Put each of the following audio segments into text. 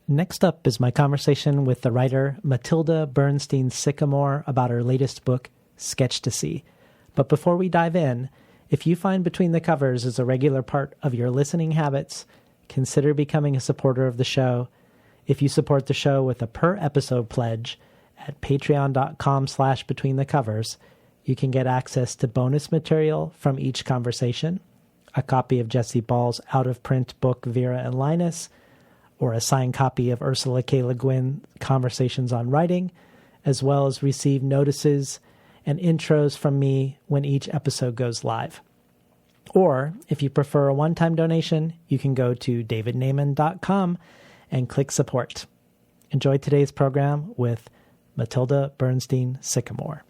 Next up is my conversation with the writer Mattilda Bernstein Sycamore about her latest book, Sketchtasy. But before we dive in, if you find Between the Covers is a regular part of your listening habits, consider becoming a supporter of the show. If you support the show with a per-episode pledge at patreon.com/betweenthecovers, you can get access to bonus material from each conversation, a copy of Jesse Ball's out-of-print book Vera and Linus, or a signed copy of Ursula K. Le Guin Conversations on Writing, as well as receive notices and intros from me when each episode goes live. Or, if you prefer a one-time donation, you can go to davidnaiman.com and click support. Enjoy today's program with Mattilda Bernstein Sycamore.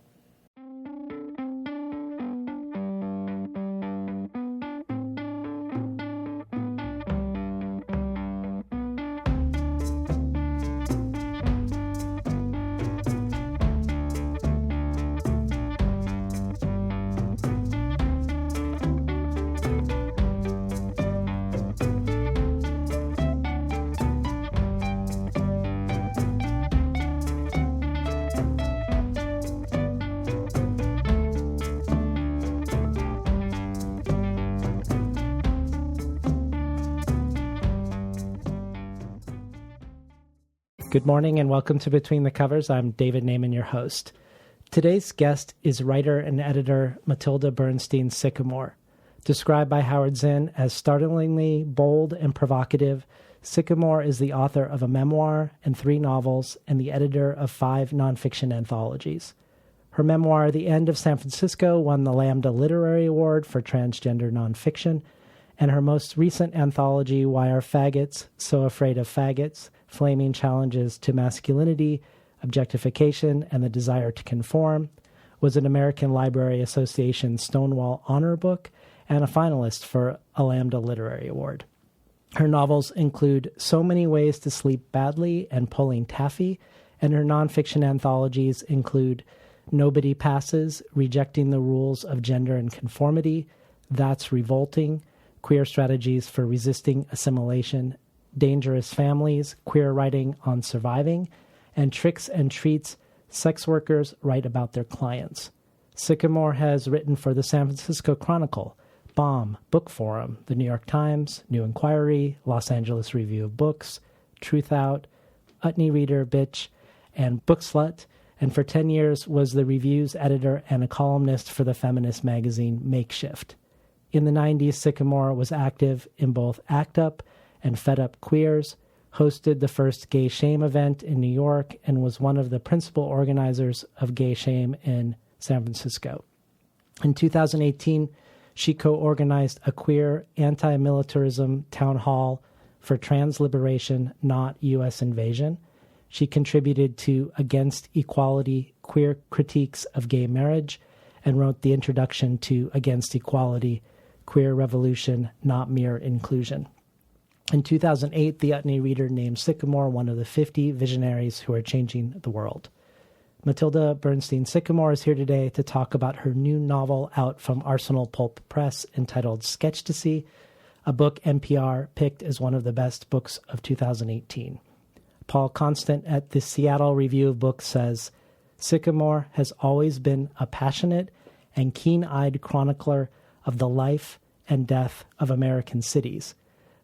Good morning and welcome to Between the Covers. I'm David Naiman, your host. Today's guest is writer and editor Mattilda Bernstein Sycamore. Described by Howard Zinn as startlingly bold and provocative, Sycamore is the author of a memoir and 3 novels and the editor of 5 nonfiction anthologies. Her memoir, The End of San Francisco, won the Lambda Literary Award for transgender nonfiction, and her most recent anthology, Why Are Faggots So Afraid of Faggots? Flaming Challenges to Masculinity, Objectification, and the Desire to Conform, was an American Library Association Stonewall Honor Book and a finalist for a Lambda Literary Award. Her novels include So Many Ways to Sleep Badly and Pulling Taffy, and her nonfiction anthologies include Nobody Passes, Rejecting the Rules of Gender and Conformity, That's Revolting, Queer Strategies for Resisting Assimilation, Dangerous Families, Queer Writing on Surviving, and Tricks and Treats, Sex Workers Write About Their Clients. Sycamore has written for the San Francisco Chronicle, Bomb, Book Forum, the New York Times, New Inquiry, Los Angeles Review of Books, Truth Out, Utne Reader, Bitch, and Bookslut, and for 10 years was the reviews editor and a columnist for the feminist magazine Makeshift. In the 90s, Sycamore was active in both ACT UP and Fed Up Queers, hosted the first Gay Shame event in New York, and was one of the principal organizers of Gay Shame in San Francisco. In 2018, she co-organized a queer anti-militarism town hall for trans liberation, not U.S. invasion. She contributed to Against Equality, Queer Critiques of Gay Marriage, and wrote the introduction to Against Equality, Queer Revolution, Not Mere Inclusion. In 2008, the Utne Reader named Sycamore one of the 50 visionaries who are changing the world. Mattilda Bernstein Sycamore is here today to talk about her new novel out from Arsenal Pulp Press entitled Sketchtasy, a book NPR picked as one of the best books of 2018. Paul Constant at the Seattle Review of Books says, Sycamore has always been a passionate and keen-eyed chronicler of the life and death of American cities.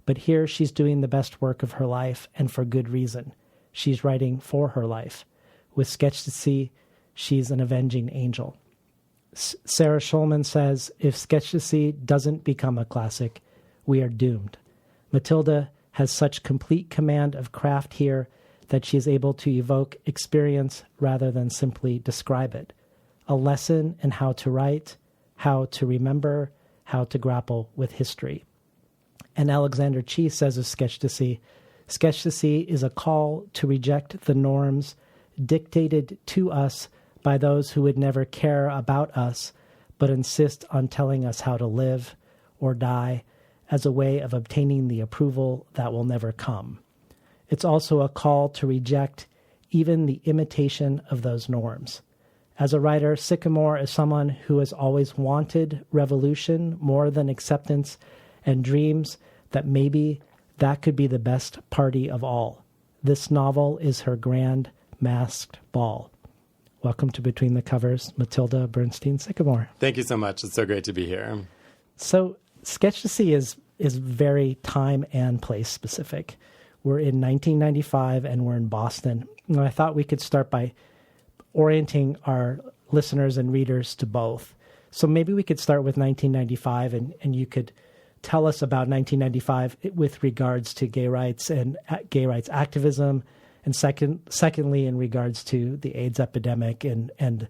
But here she's doing the best work of her life, and for good reason. She's writing for her life. With Sketchtasy, she's an avenging angel. Sarah Schulman says, if Sketchtasy doesn't become a classic, we are doomed. Mattilda has such complete command of craft here that she is able to evoke experience rather than simply describe it. A lesson in how to write, how to remember, how to grapple with history. And Alexander Chi says of Sketchtasy, Sketchtasy is a call to reject the norms dictated to us by those who would never care about us, but insist on telling us how to live or die as a way of obtaining the approval that will never come. It's also a call to reject even the imitation of those norms. As a writer, Sycamore is someone who has always wanted revolution more than acceptance and dreams that maybe that could be the best party of all. This novel is her grand masked ball. Welcome to Between the Covers, Mattilda Bernstein Sycamore. Thank you so much. It's so great to be here. So Sketchtasy is very time and place specific. We're in 1995 and we're in Boston. And I thought we could start by orienting our listeners and readers to both. So maybe we could start with 1995 and you could tell us about 1995 with regards to gay rights and gay rights activism. And secondly, in regards to the AIDS epidemic and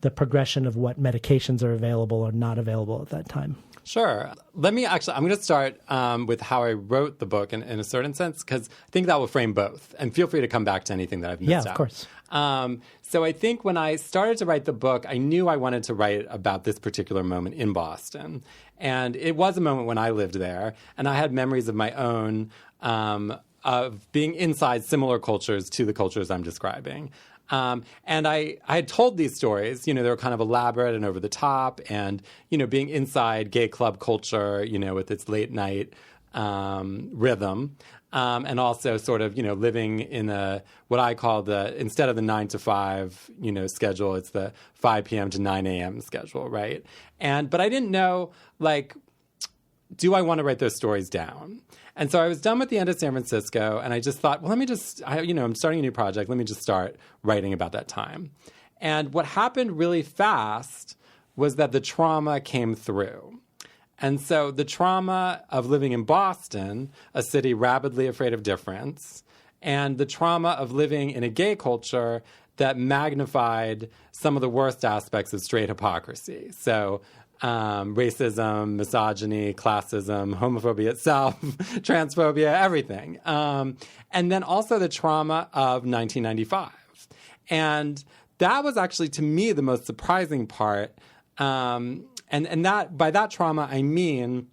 the progression of what medications are available or not available at that time. Sure. I'm going to start with how I wrote the book in a certain sense, because I think that will frame both. And feel free to come back to anything that I've missed out. Yeah, of course. So I think when I started to write the book, I knew I wanted to write about this particular moment in Boston. And it was a moment when I lived there, and I had memories of my own of being inside similar cultures to the cultures I'm describing. And I had told these stories, they were kind of elaborate and over the top, and, being inside gay club culture, with its late night rhythm, and also sort of, living in what I call instead of the 9 to 5, schedule, it's the 5 p.m. to 9 a.m. schedule, right? But I didn't know, do I want to write those stories down? And so I was done with the end of San Francisco, and I just thought, well, I'm starting a new project. Let me just start writing about that time. And what happened really fast was that the trauma came through. And so the trauma of living in Boston, a city rabidly afraid of difference, and the trauma of living in a gay culture that magnified some of the worst aspects of straight hypocrisy. So racism, misogyny, classism, homophobia itself, transphobia, everything. And then also the trauma of 1995. And that was actually, to me, the most surprising part. And that by that trauma, I mean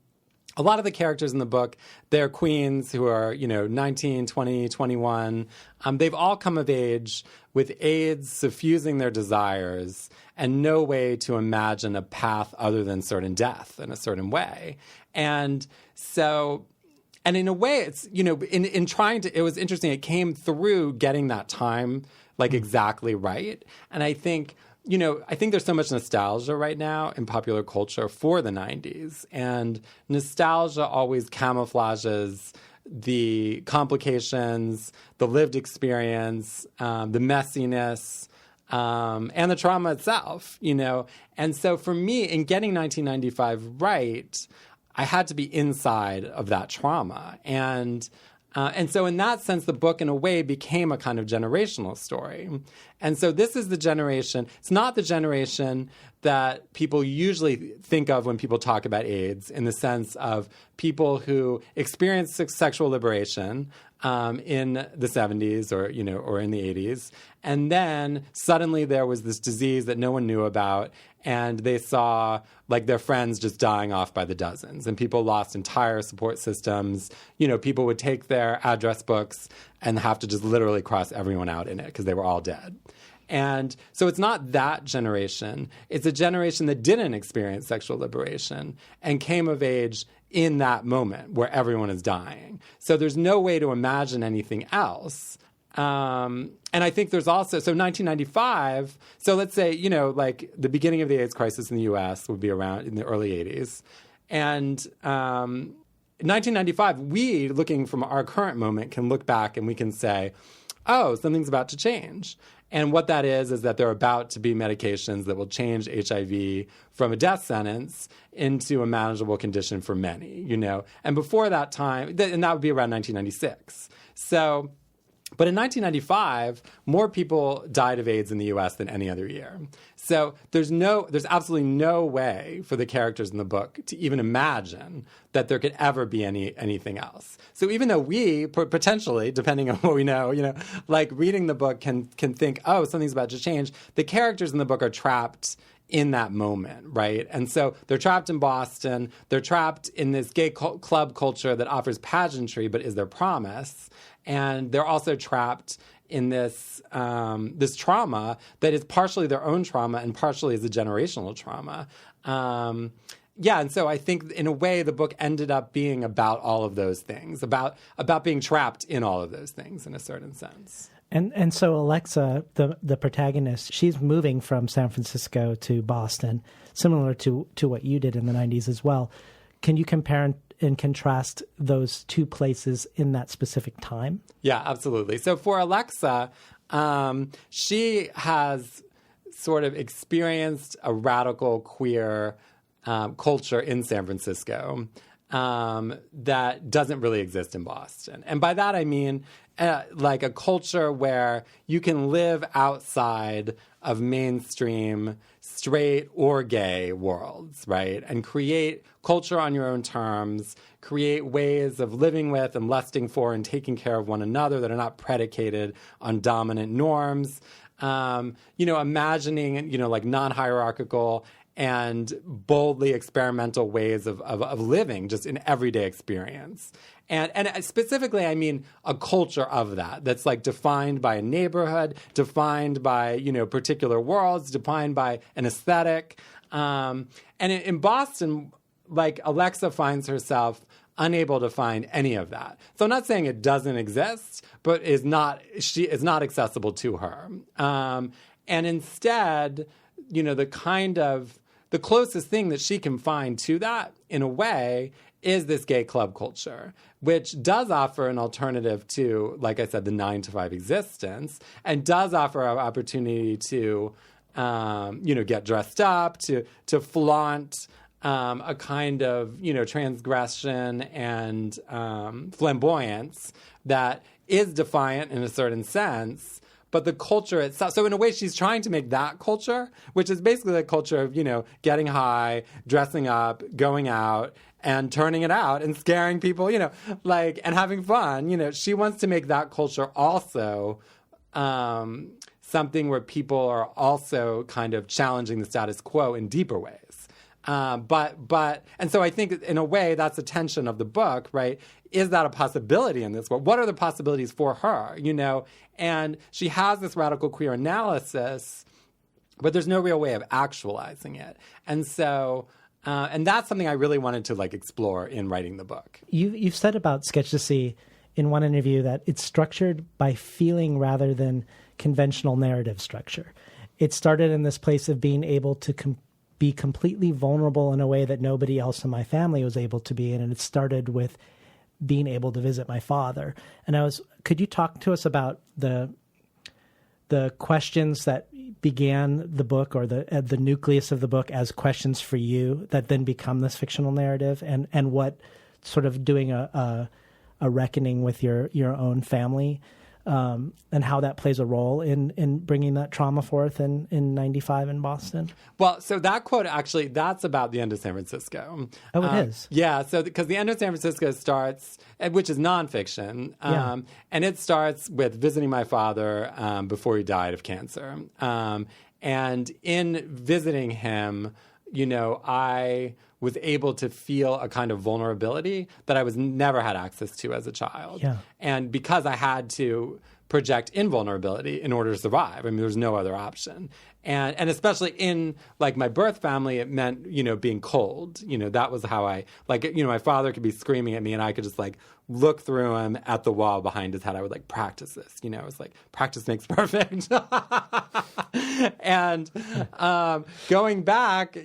a lot of the characters in the book, they're queens who are, 19, 20, 21. They've all come of age with AIDS suffusing their desires and no way to imagine a path other than certain death in a certain way. And so, and in a way, it's, in trying to, it was interesting. It came through getting that time, exactly right. And I think, I think there's so much nostalgia right now in popular culture for the 90s. And nostalgia always camouflages the complications, the lived experience, the messiness, and the trauma itself, And so for me, in getting 1995 right, I had to be inside of that trauma. And so in that sense, the book, in a way, became a kind of generational story. And so this is the generation. It's not the generation that people usually think of when people talk about AIDS, in the sense of people who experienced sexual liberation in the 70s or in the 80s. And then suddenly there was this disease that no one knew about, and they saw their friends just dying off by the dozens, and people lost entire support systems. People would take their address books and have to just literally cross everyone out in it because they were all dead. And so it's not that generation. It's a generation that didn't experience sexual liberation and came of age in that moment where everyone is dying. So there's no way to imagine anything else. And I think there's also, so 1995, so let's say, the beginning of the AIDS crisis in the U.S. would be around in the early 80s. And in 1995, we, looking from our current moment, can look back and we can say, oh, something's about to change. And what that is that there are about to be medications that will change HIV from a death sentence into a manageable condition for many, And before that time, and that would be around 1996. So, but in 1995, more people died of AIDS in the U.S. than any other year. So there's absolutely no way for the characters in the book to even imagine that there could ever be anything else. So even though we potentially, depending on what we know, reading the book can think, oh, something's about to change, the characters in the book are trapped in that moment, right? And so they're trapped in Boston. They're trapped in this gay club culture that offers pageantry but is their promise. And they're also trapped in this trauma that is partially their own trauma and partially is a generational trauma. yeah, and so I think in a way the book ended up being about all of those things, about being trapped in all of those things in a certain sense. And so Alexa, the protagonist, she's moving from San Francisco to Boston, similar to what you did in the 90s as well. Can you compare and contrast those two places in that specific time? Yeah, absolutely. So for Alexa, she has sort of experienced a radical queer culture in San Francisco that doesn't really exist in Boston. And by that I mean like a culture where you can live outside of mainstream straight or gay worlds, right? And create culture on your own terms, create ways of living with and lusting for and taking care of one another that are not predicated on dominant norms. Imagining, like non-hierarchical and boldly experimental ways of living just in everyday experience. And specifically, I mean a culture of that's like defined by a neighborhood, defined by, particular worlds, defined by an aesthetic. And in Boston, like Alexa finds herself unable to find any of that. So I'm not saying it doesn't exist, but she is not accessible to her. And instead, the closest thing that she can find to that, in a way, is this gay club culture, which does offer an alternative to, like I said, the 9-to-5 existence, and does offer an opportunity to, get dressed up, to flaunt a kind of, transgression and flamboyance that is defiant in a certain sense. But the culture itself, so in a way she's trying to make that culture, which is basically the culture of, getting high, dressing up, going out, and turning it out and scaring people, and having fun. She wants to make that culture also something where people are also kind of challenging the status quo in deeper ways. And so I think in a way that's a tension of the book, right? Is that a possibility in this world? What are the possibilities for her, And she has this radical queer analysis, but there's no real way of actualizing it. And so, and that's something I really wanted to explore in writing the book. You've said about Sketchtasy in one interview that it's structured by feeling rather than conventional narrative structure. It started in this place of being able to be completely vulnerable in a way that nobody else in my family was able to be in. And it started with being able to visit my father. And could you talk to us about the questions that began the book, or the nucleus of the book, as questions for you that then become this fictional narrative, and what sort of doing a reckoning with your own family, and how that plays a role in bringing that trauma forth in 95 in Boston? Well, so that quote, actually, that's about the end of San Francisco. Oh, it is? Yeah, so because the end of San Francisco starts, which is nonfiction, and it starts with visiting my father before he died of cancer. And in visiting him, I was able to feel a kind of vulnerability that I never had access to as a child. Yeah. And because I had to project invulnerability in order to survive. I mean, there's no other option. And especially in my birth family, it meant, being cold. That was how I, my father could be screaming at me and I could just look through him at the wall behind his head. I would practice this, it was practice makes perfect. And going back,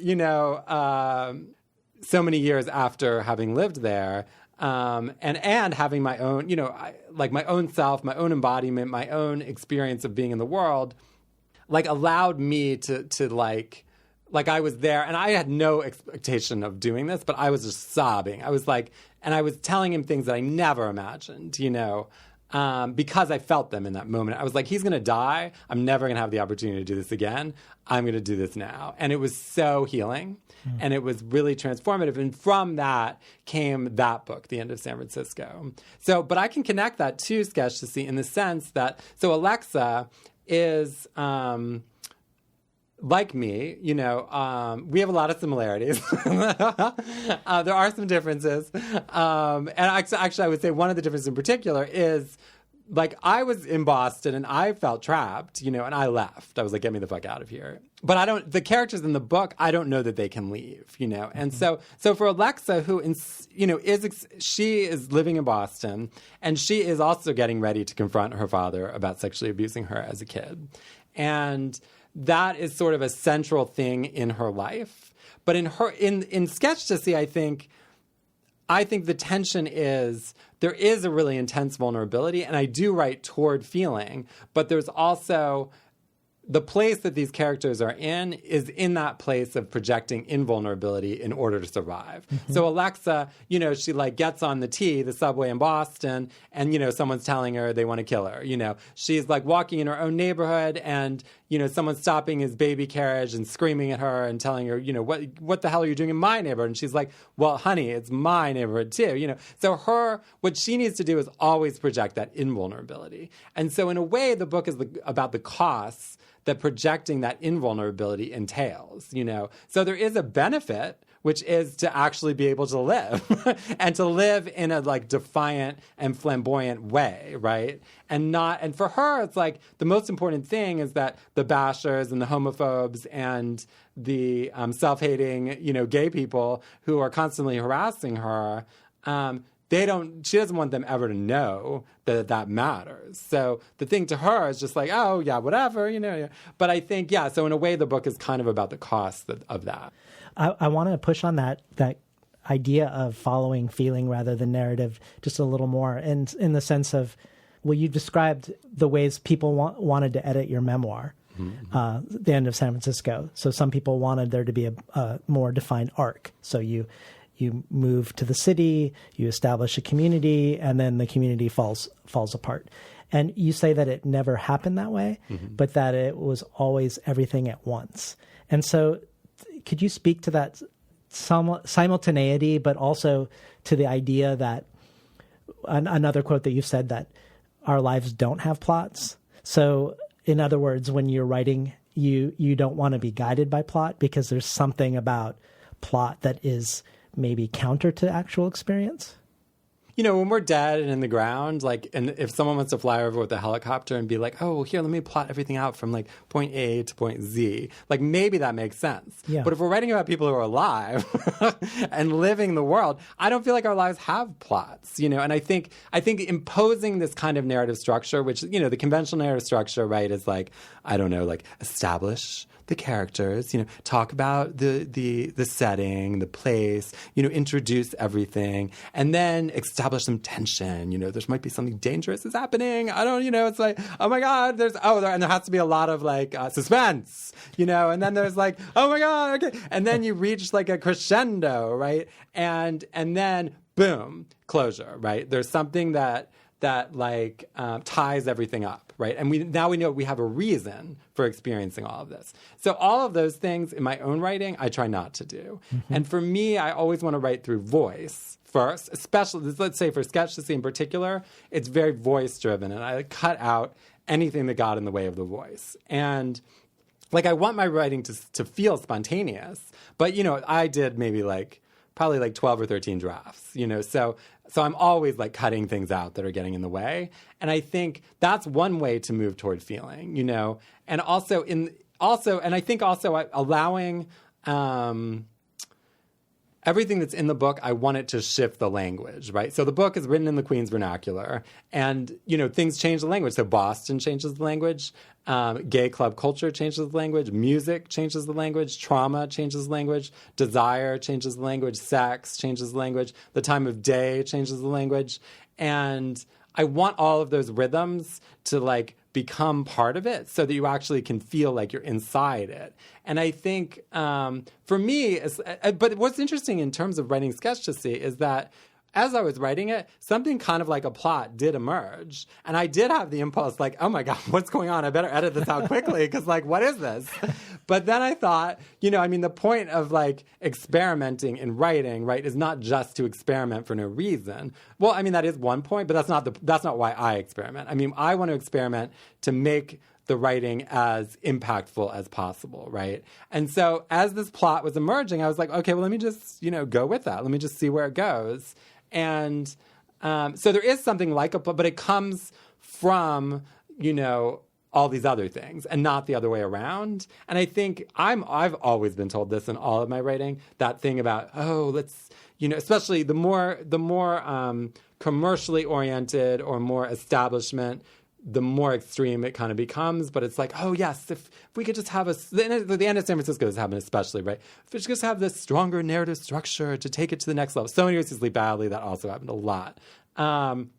so many years after having lived there, and having my own, my own self, my own embodiment, my own experience of being in the world, allowed me to I was there and I had no expectation of doing this, but I was just sobbing. I was and I was telling him things that I never imagined, because I felt them in that moment. I was he's going to die. I'm never going to have the opportunity to do this again. I'm going to do this now. And it was so healing. And it was really transformative. And from that came that book, The End of San Francisco. So, but I can connect that to Sketchtasy in the sense that, so Alexa is, like me, we have a lot of similarities. There are some differences. And actually, I would say one of the differences in particular is like, I was in Boston and I felt trapped, and I left. I was like, get me the fuck out of here. But the characters in the book, I don't know that they can leave, And so for Alexa, who, she is living in Boston, and she is also getting ready to confront her father about sexually abusing her as a kid. And that is sort of a central thing in her life. But in Sketchtasy, I think the tension is there is a really intense vulnerability, and I do write toward feeling, but there's also the place that these characters are in is in that place of projecting invulnerability in order to survive. Mm-hmm. So Alexa, she like gets on the subway in Boston, and, someone's telling her they want to kill her. She's like walking in her own neighborhood, and, someone's stopping his baby carriage and screaming at her and telling her, what the hell are you doing in my neighborhood? And she's like, well, honey, it's my neighborhood too. So what she needs to do is always project that invulnerability. And so in a way, the book is about the costs that projecting that invulnerability entails, So there is a benefit, which is to actually be able to live and to live in a like defiant and flamboyant way, right? And for her, it's like the most important thing is that the bashers and the homophobes and the self-hating, gay people who are constantly harassing her, she doesn't want them ever to know that matters. So the thing to her is just like, oh, yeah, whatever, But I think, so in a way, the book is kind of about the cost of that. I want to push on that idea of following feeling rather than narrative just a little more. And in the sense of, well, you described the ways people wanted to edit your memoir, The End of San Francisco. So some people wanted there to be a more defined arc. So you move to the city, you establish a community, and then the community falls apart. And you say that it never happened that way, but that it was always everything at once. And so could you speak to that simultaneity, but also to the idea that another quote that you've said, that our lives don't have plots? So in other words, when you're writing, you don't want to be guided by plot because there's something about plot that is maybe counter to actual experience? When we're dead and in the ground, and if someone wants to fly over with a helicopter and be like, oh, here, let me plot everything out from point A to point Z, maybe that makes sense. Yeah. But if we're writing about people who are alive and living the world, I don't feel like our lives have plots, And I think imposing this kind of narrative structure, which, the conventional narrative structure, right, is establish the characters, talk about the setting, the place, introduce everything, and then establish some tension. There might be something dangerous is happening. I don't, it's like, oh my God, and there has to be a lot of suspense, and then there's oh my God, okay. And then you reach a crescendo, right? And then boom, closure, right? There's something that ties everything up, right? And we know we have a reason for experiencing all of this. So all of those things in my own writing, I try not to do. Mm-hmm. And for me, I always want to write through voice first, especially, let's say for Sketchtasy in particular, it's very voice-driven, and I cut out anything that got in the way of the voice. And I want my writing to feel spontaneous, but, I did maybe probably 12 or 13 drafts, So I'm always cutting things out that are getting in the way. And I think that's one way to move toward feeling, and I think also allowing everything that's in the book, I want it to shift the language, right? So the book is written in the Queen's vernacular, and, things change the language. So Boston changes the language. Gay club culture changes the language. Music changes the language. Trauma changes the language. Desire changes the language. Sex changes the language. The time of day changes the language. And I want all of those rhythms to become part of it so that you actually can feel like you're inside it. And I think for me, but what's interesting in terms of writing Sketchtasy is that as I was writing it, something kind of like a plot did emerge. And I did have the impulse oh my God, what's going on? I better edit this out quickly because what is this? But then I thought, the point of experimenting in writing, right, is not just to experiment for no reason. Well, that is one point, but that's not why I experiment. I want to experiment to make the writing as impactful as possible, right? And so as this plot was emerging, I was like, okay, well, let me just, go with that. Let me just see where it goes. And so there is something like but it comes from, all these other things and not the other way around. And I think I've always been told this in all of my writing, that thing about, let's, especially the more commercially oriented or more establishment, the more extreme it kind of becomes. But it's like, yes, if we could just have the end of San Francisco is happening especially, right? If we could just have this stronger narrative structure to take it to the next level. So Many Ways to Sleep Badly, that also happened a lot. And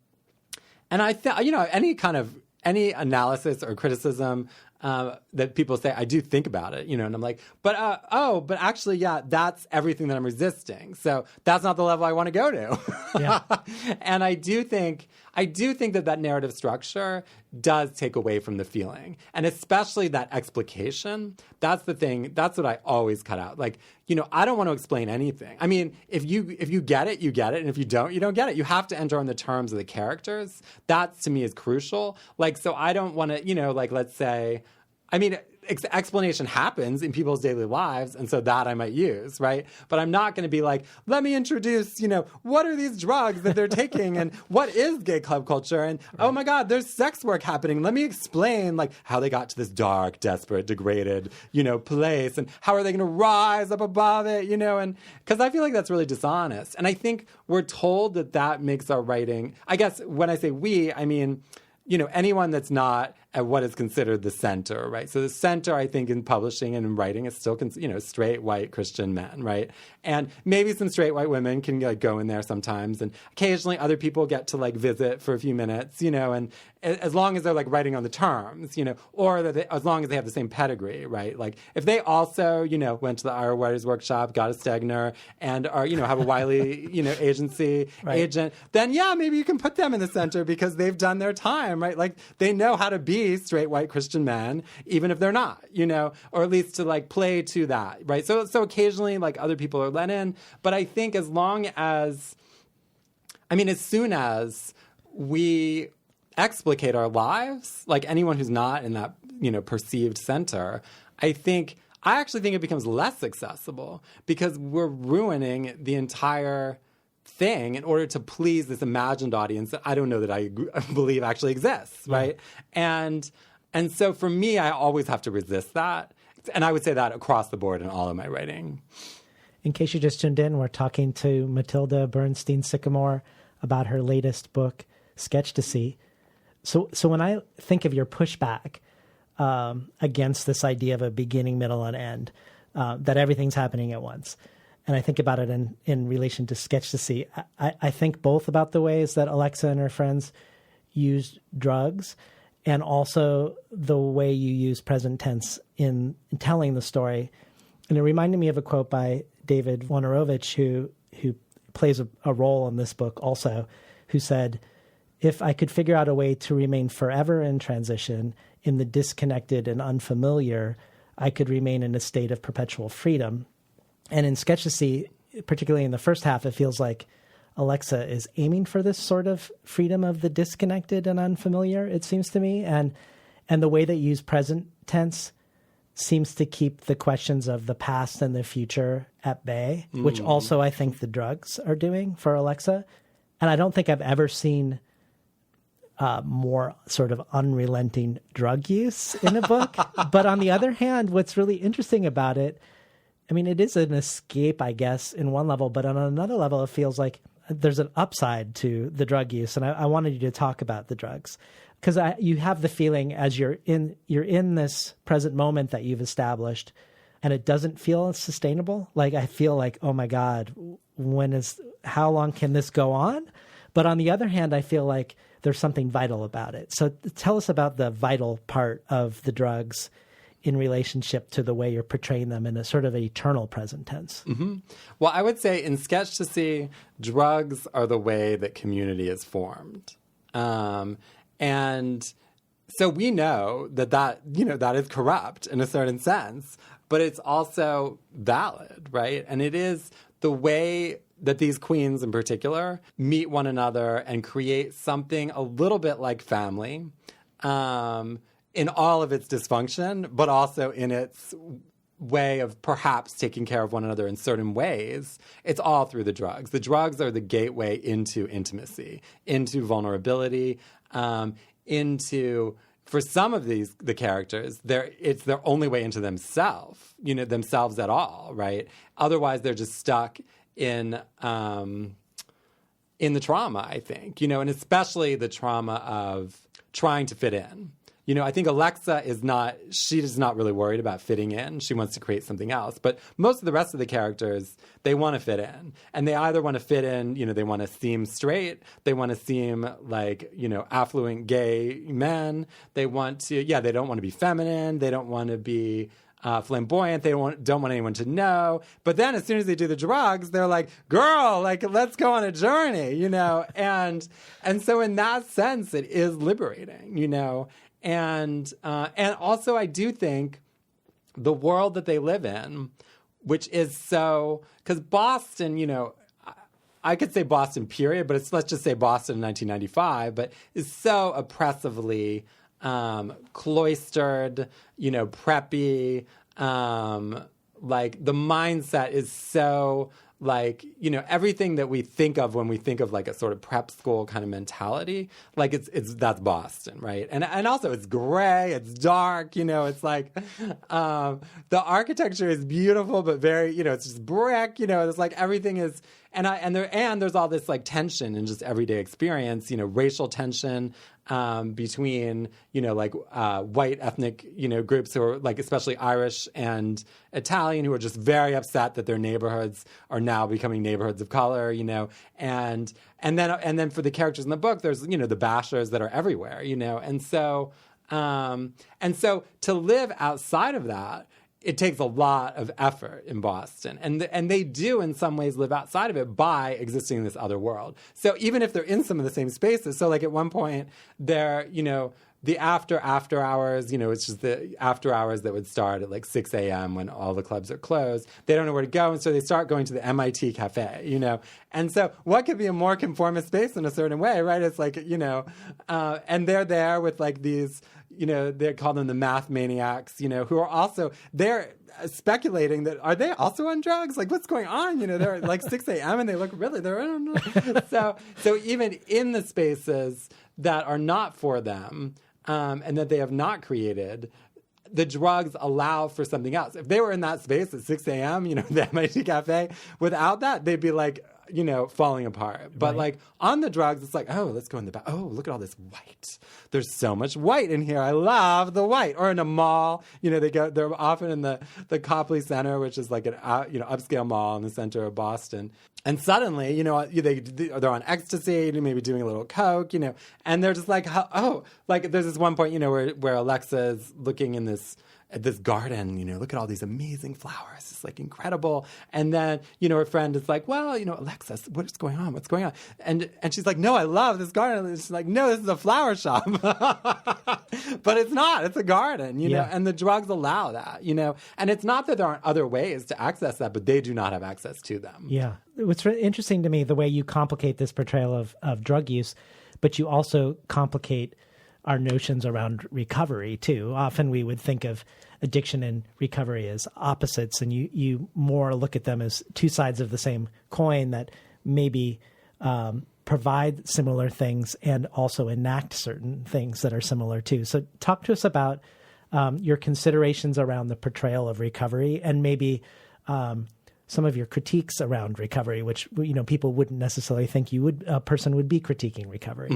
I think, any analysis or criticism that people say, I do think about it, and I'm like, but actually, yeah, that's everything that I'm resisting. So that's not the level I want to go to. Yeah. And I do think that narrative structure does take away from the feeling. And especially that explication, that's the thing, that's what I always cut out. Like, I don't want to explain anything. I mean, if you get it, you get it. And if you don't get it. You have to enter on the terms of the characters. That, to me, is crucial. Like, so I don't want to, let's say, explanation happens in people's daily lives, and so that I might use, right? But I'm not going to be like, let me introduce, what are these drugs that they're taking, and what is gay club culture, and oh my God, there's sex work happening. Let me explain, like, how they got to this dark, desperate, degraded, place, and how are they going to rise up above it, and because I feel like that's really dishonest. And I think we're told that makes our writing, I guess when I say we, I mean, anyone that's not at what is considered the center, right? So the center, I think, in publishing and in writing is still, straight, white, Christian men, right? And maybe some straight white women can go in there sometimes. And occasionally other people get to visit for a few minutes, and as long as they're writing on the terms, or that as long as they have the same pedigree, right? Like if they also, went to the Ira Writers Workshop, got a Stegner, and are, have a Wiley, agency agent, then yeah, maybe you can put them in the center because they've done their time, right? Like they know how to be straight white Christian men, even if they're not, or at least to play to that, right? So occasionally other people are let in, but I think as soon as we explicate our lives, like anyone who's not in that, perceived center, I actually think it becomes less accessible because we're ruining the entire thing in order to please this imagined audience that I don't know that I believe actually exists, right? And so for me, I always have to resist that. And I would say that across the board in all of my writing. In case you just tuned in, we're talking to Mattilda Bernstein Sycamore about her latest book, Sketchtasy. So when I think of your pushback against this idea of a beginning, middle, and end, that everything's happening at once, and I think about it in relation to Sketchtasy, I think both about the ways that Alexa and her friends used drugs and also the way you use present tense in telling the story. And it reminded me of a quote by David Wojnarowicz, who plays a role in this book also, who said, "If I could figure out a way to remain forever in transition, in the disconnected and unfamiliar, I could remain in a state of perpetual freedom." And in Sketchtasy, particularly in the first half, it feels like Alexa is aiming for this sort of freedom of the disconnected and unfamiliar, it seems to me. And the way that you use present tense seems to keep the questions of the past and the future at bay, which also I think the drugs are doing for Alexa. And I don't think I've ever seen more sort of unrelenting drug use in a book. But on the other hand, what's really interesting about it, it is an escape, I guess, in one level, but on another level, it feels like there's an upside to the drug use. And I wanted you to talk about the drugs because you have the feeling as you're in this present moment that you've established, and it doesn't feel sustainable. Like I feel like, oh my God, how long can this go on? But on the other hand, I feel like there's something vital about it. So tell us about the vital part of the drugs in relationship to the way you're portraying them in a sort of eternal present tense. Mm-hmm. Well, I would say in Sketchtasy, drugs are the way that community is formed. And so we know that is corrupt in a certain sense, but it's also valid, right? And it is the way that these queens in particular meet one another and create something a little bit like family, in all of its dysfunction, but also in its way of perhaps taking care of one another in certain ways. It's all through the drugs. The drugs are the gateway into intimacy, into vulnerability, into, for some of the characters, it's their only way into themselves, themselves at all, right? Otherwise, they're just stuck in the trauma, I think, and especially the trauma of trying to fit in. I think Alexa is not really worried about fitting in. She wants to create something else. But most of the rest of the characters, they want to fit in. And they either want to fit in, they want to seem straight. They want to seem like, affluent gay men. They want to, they don't want to be feminine. They don't want to be flamboyant. They don't want anyone to know. But then as soon as they do the drugs, they're like, girl, like, let's go on a journey, And so in that sense, it is liberating, And also, I do think the world that they live in, which is so, because Boston, I could say Boston period, but let's just say Boston in 1995, but is so oppressively cloistered, preppy, like the mindset is so like, everything that we think of when we think of like a sort of prep school kind of mentality, like that's Boston, right? And also it's gray, it's dark, it's like the architecture is beautiful, but very, it's just brick, it's like everything is, and there's all this like tension in just everyday experience, racial tension between, white ethnic, groups who are like, especially Irish and Italian, who are just very upset that their neighborhoods are now becoming neighborhoods of color, and then for the characters in the book, there's, the bashers that are everywhere, and so to live outside of that, it takes a lot of effort in Boston. And they do, in some ways, live outside of it by existing in this other world. So even if they're in some of the same spaces, so like at one point, they're, the after hours, it's just the after hours that would start at like 6 a.m. when all the clubs are closed. They don't know where to go, and so they start going to the MIT cafe, And so what could be a more conformist space in a certain way, right? It's like, and they're there with like these, they call them the math maniacs, who are also, they're speculating that, are they also on drugs? Like, what's going on? They're like 6 a.m. and they look really, they're, I don't know. So even in the spaces that are not for them, and that they have not created, the drugs allow for something else. If they were in that space at 6 a.m., the MIT cafe, without that, they'd be like, falling apart. But right. Like on the drugs, it's like, oh, let's go in the back. Oh, look at all this white. There's so much white in here. I love the white. Or in a mall, they're often in the Copley Center, which is like an upscale mall in the center of Boston. And suddenly, they're on ecstasy, maybe doing a little coke, and they're just like, oh, like there's this one point, where Alexa's looking in at this garden, look at all these amazing flowers. It's like incredible. And then, her friend is like, well, Alexa, what's going on? What's going on? And she's like, no, I love this garden. And she's like, no, this is a flower shop. But it's not. It's a garden, Yeah. And the drugs allow that, And it's not that there aren't other ways to access that, but they do not have access to them. Yeah. What's interesting to me, the way you complicate this portrayal of drug use, but you also complicate our notions around recovery too. Often we would think of addiction and recovery as opposites, and you more look at them as two sides of the same coin that maybe provide similar things and also enact certain things that are similar too. So talk to us about your considerations around the portrayal of recovery, and maybe some of your critiques around recovery, which people wouldn't necessarily think a person would be critiquing recovery.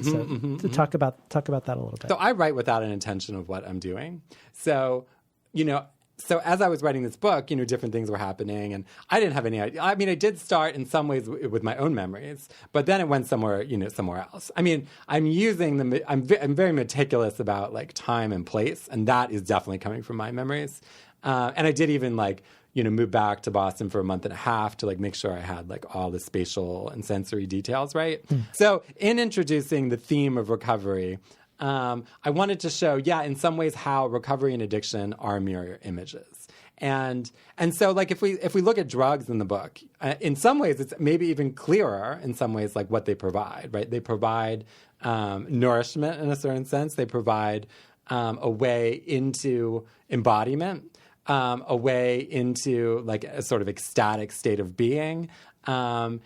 Talk about that a little bit. So I write without an intention of what I'm doing. So as I was writing this book, different things were happening, and I didn't have any idea. I mean, I did start in some ways with my own memories, but then it went somewhere else. I mean, I'm very meticulous about like time and place, and that is definitely coming from my memories. And I did even move back to Boston for a month and a half to like make sure I had like all the spatial and sensory details right. So in introducing the theme of recovery, I wanted to show, in some ways how recovery and addiction are mirror images. And so like if we look at drugs in the book, in some ways it's maybe even clearer in some ways like what they provide, right? They provide nourishment in a certain sense. They provide a way into embodiment. A way into like a sort of ecstatic state of being. And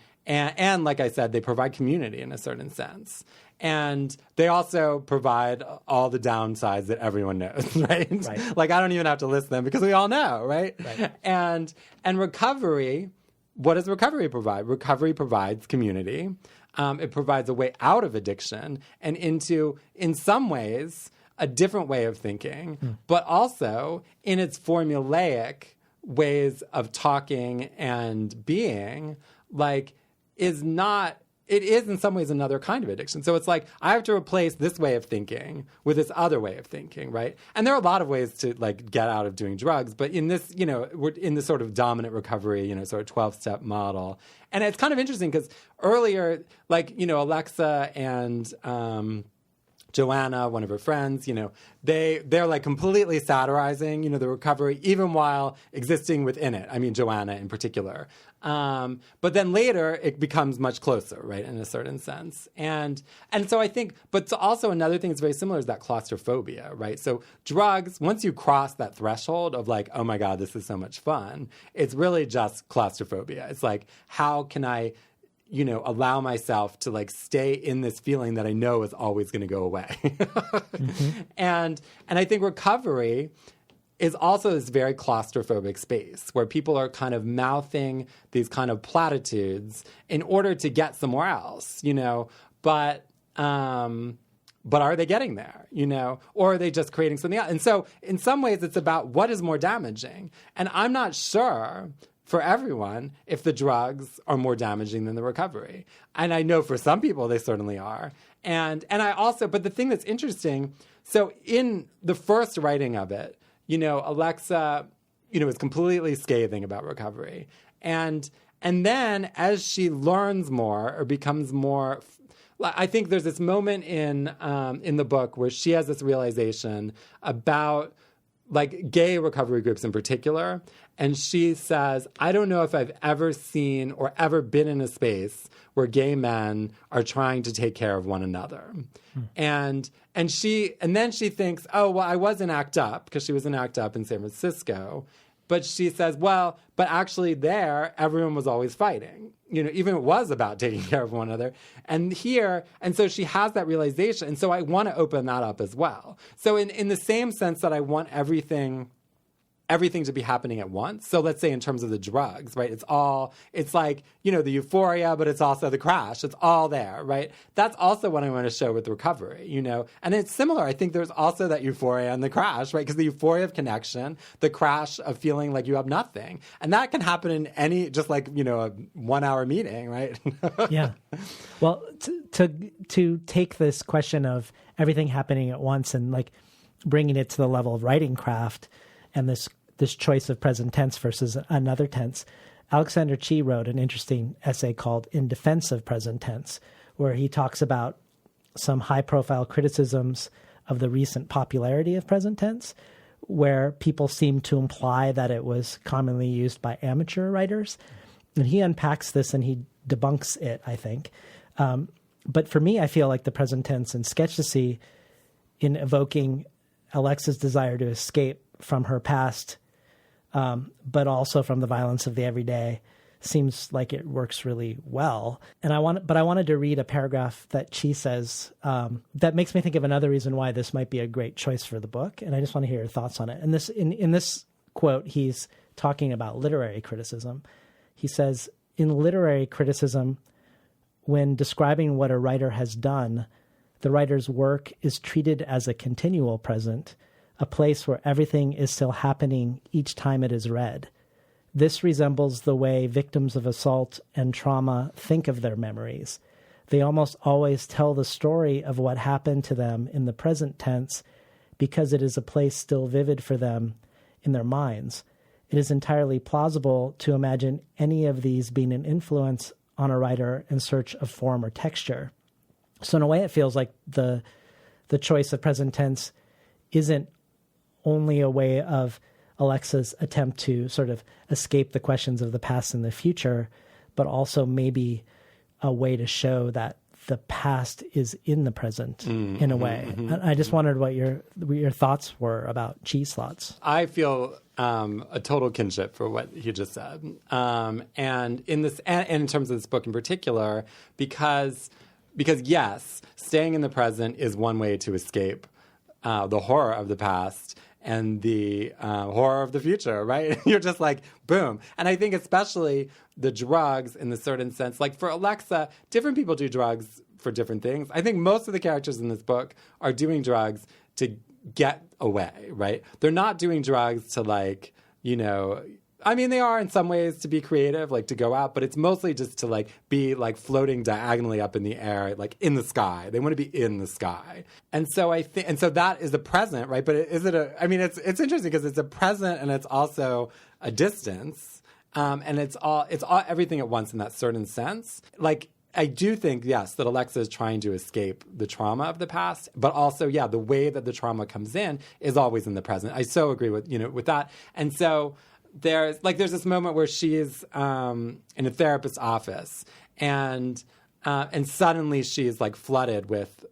like I said, they provide community in a certain sense. And they also provide all the downsides that everyone knows, right? Like, I don't even have to list them because we all know, right? And recovery, what does recovery provide? Recovery provides community. It provides a way out of addiction and into, in some ways, a different way of thinking, but also in its formulaic ways of talking and being, like, it is in some ways another kind of addiction. So it's like, I have to replace this way of thinking with this other way of thinking, right? And there are a lot of ways to, like, get out of doing drugs, but in this, we're in this sort of dominant recovery, sort of 12-step model. And it's kind of interesting because earlier, like, Alexa and Joanna, one of her friends, they're like completely satirizing, the recovery, even while existing within it. I mean, Joanna in particular. But then later it becomes much closer, right, in a certain sense. And so I think, but also another thing that's very similar is that claustrophobia, right? So drugs, once you cross that threshold of like, oh my God, this is so much fun, it's really just claustrophobia. It's like, how can I allow myself to like stay in this feeling that I know is always going to go away. And I think recovery is also this very claustrophobic space where people are kind of mouthing these kind of platitudes in order to get somewhere else, but are they getting there, or are they just creating something else? And so in some ways it's about what is more damaging. And I'm not sure for everyone if the drugs are more damaging than the recovery. And I know for some people they certainly are. And I also, but the thing that's interesting, so in the first writing of it, Alexa, is completely scathing about recovery. And then as she learns more or becomes more, I think there's this moment in the book where she has this realization about like gay recovery groups in particular. And she says, I don't know if I've ever seen or ever been in a space where gay men are trying to take care of one another. And then she thinks, oh, well, I was in ACT UP because she was in ACT UP in San Francisco. But she says, well, but actually there, everyone was always fighting. Even it was about taking care of one another. And so she has that realization. And so I want to open that up as well. So in the same sense that I want everything to be happening at once. So let's say in terms of the drugs, right? It's like, the euphoria, but it's also the crash. It's all there, right? That's also what I want to show with recovery, And it's similar. I think there's also that euphoria and the crash, right? Because the euphoria of connection, the crash of feeling like you have nothing. And that can happen in any, just like, a 1 hour meeting, right? Yeah. Well, to take this question of everything happening at once and like bringing it to the level of writing craft, and this choice of present tense versus another tense, Alexander Chee wrote an interesting essay called In Defense of Present Tense, where he talks about some high-profile criticisms of the recent popularity of present tense, where people seem to imply that it was commonly used by amateur writers. And he unpacks this and he debunks it, I think. But for me, I feel like the present tense in Sketchtasy, in evoking Alexa's desire to escape from her past, but also from the violence of the everyday, seems like it works really well. And I wanted to read a paragraph that Chee says that makes me think of another reason why this might be a great choice for the book. And I just want to hear your thoughts on it. And this in this quote, he's talking about literary criticism. He says, in literary criticism, when describing what a writer has done, the writer's work is treated as a continual present, a place where everything is still happening each time it is read. This resembles the way victims of assault and trauma think of their memories. They almost always tell the story of what happened to them in the present tense because it is a place still vivid for them in their minds. It is entirely plausible to imagine any of these being an influence on a writer in search of form or texture. So in a way, it feels like the choice of present tense isn't only a way of Alexa's attempt to sort of escape the questions of the past and the future, but also maybe a way to show that the past is in the present in a way. I just wondered what your thoughts were about Chee's thoughts. I feel a total kinship for what he just said. And in terms of this book in particular, because because yes, staying in the present is one way to escape the horror of the past and the horror of the future, right? You're just like, boom. And I think especially the drugs in the certain sense, like for Alexa, different people do drugs for different things. I think most of the characters in this book are doing drugs to get away, right? They're not doing drugs to like, you know, I mean, they are in some ways to be creative, like to go out, but it's mostly just to like be like floating diagonally up in the air, like in the sky. They want to be in the sky. And so I think, and so that is the present, right? But is it a, I mean, it's interesting because it's a present and it's also a distance. And it's all everything at once in that certain sense. Like, I do think, yes, that Alexa is trying to escape the trauma of the past, but also, yeah, the way that the trauma comes in is always in the present. I so agree with, you know, with that. And so there's this moment where she's in a therapist's office and suddenly she's like flooded with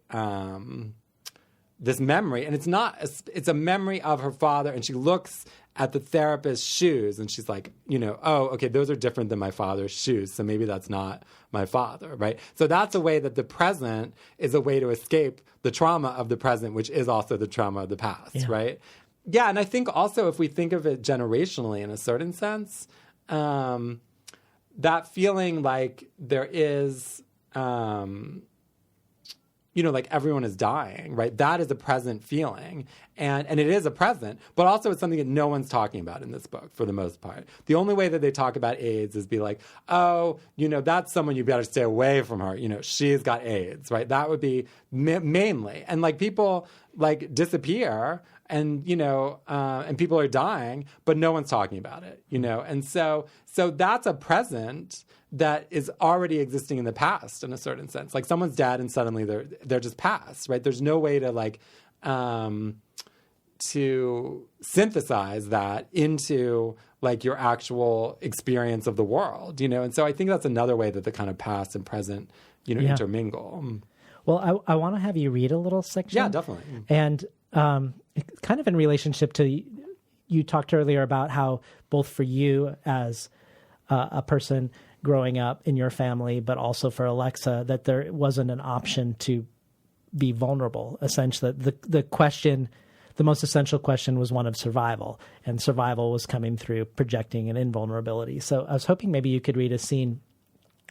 this memory, and it's a memory of her father, and she looks at the therapist's shoes and she's like, you know, oh, okay, those are different than my father's shoes, so maybe that's not my father, right? So that's a way that the present is a way to escape the trauma of the present, which is also the trauma of the past, right? Yeah, and I think also if we think of it generationally in a certain sense, that feeling like there is, you know, like everyone is dying, right? That is a present feeling. And it is a present, but also it's something that no one's talking about in this book for the most part. The only way that they talk about AIDS is be like, oh, you know, that's someone you better stay away from her. You know, she's got AIDS, right? That would be mainly. And like people like disappear and, you know, and people are dying, but no one's talking about it, you know? And so that's a present that is already existing in the past in a certain sense. Like someone's dead and suddenly they're just past, right? There's no way to like to synthesize that into like your actual experience of the world, you know? And so I think that's another way that the kind of past and present, you know, intermingle. Well, I want to have you read a little section. Yeah, definitely. And kind of in relationship to, you talked earlier about how both for you as a person growing up in your family, but also for Alexa, that there wasn't an option to be vulnerable. Essentially, the question, the most essential question was one of survival, and survival was coming through projecting an invulnerability. So I was hoping maybe you could read a scene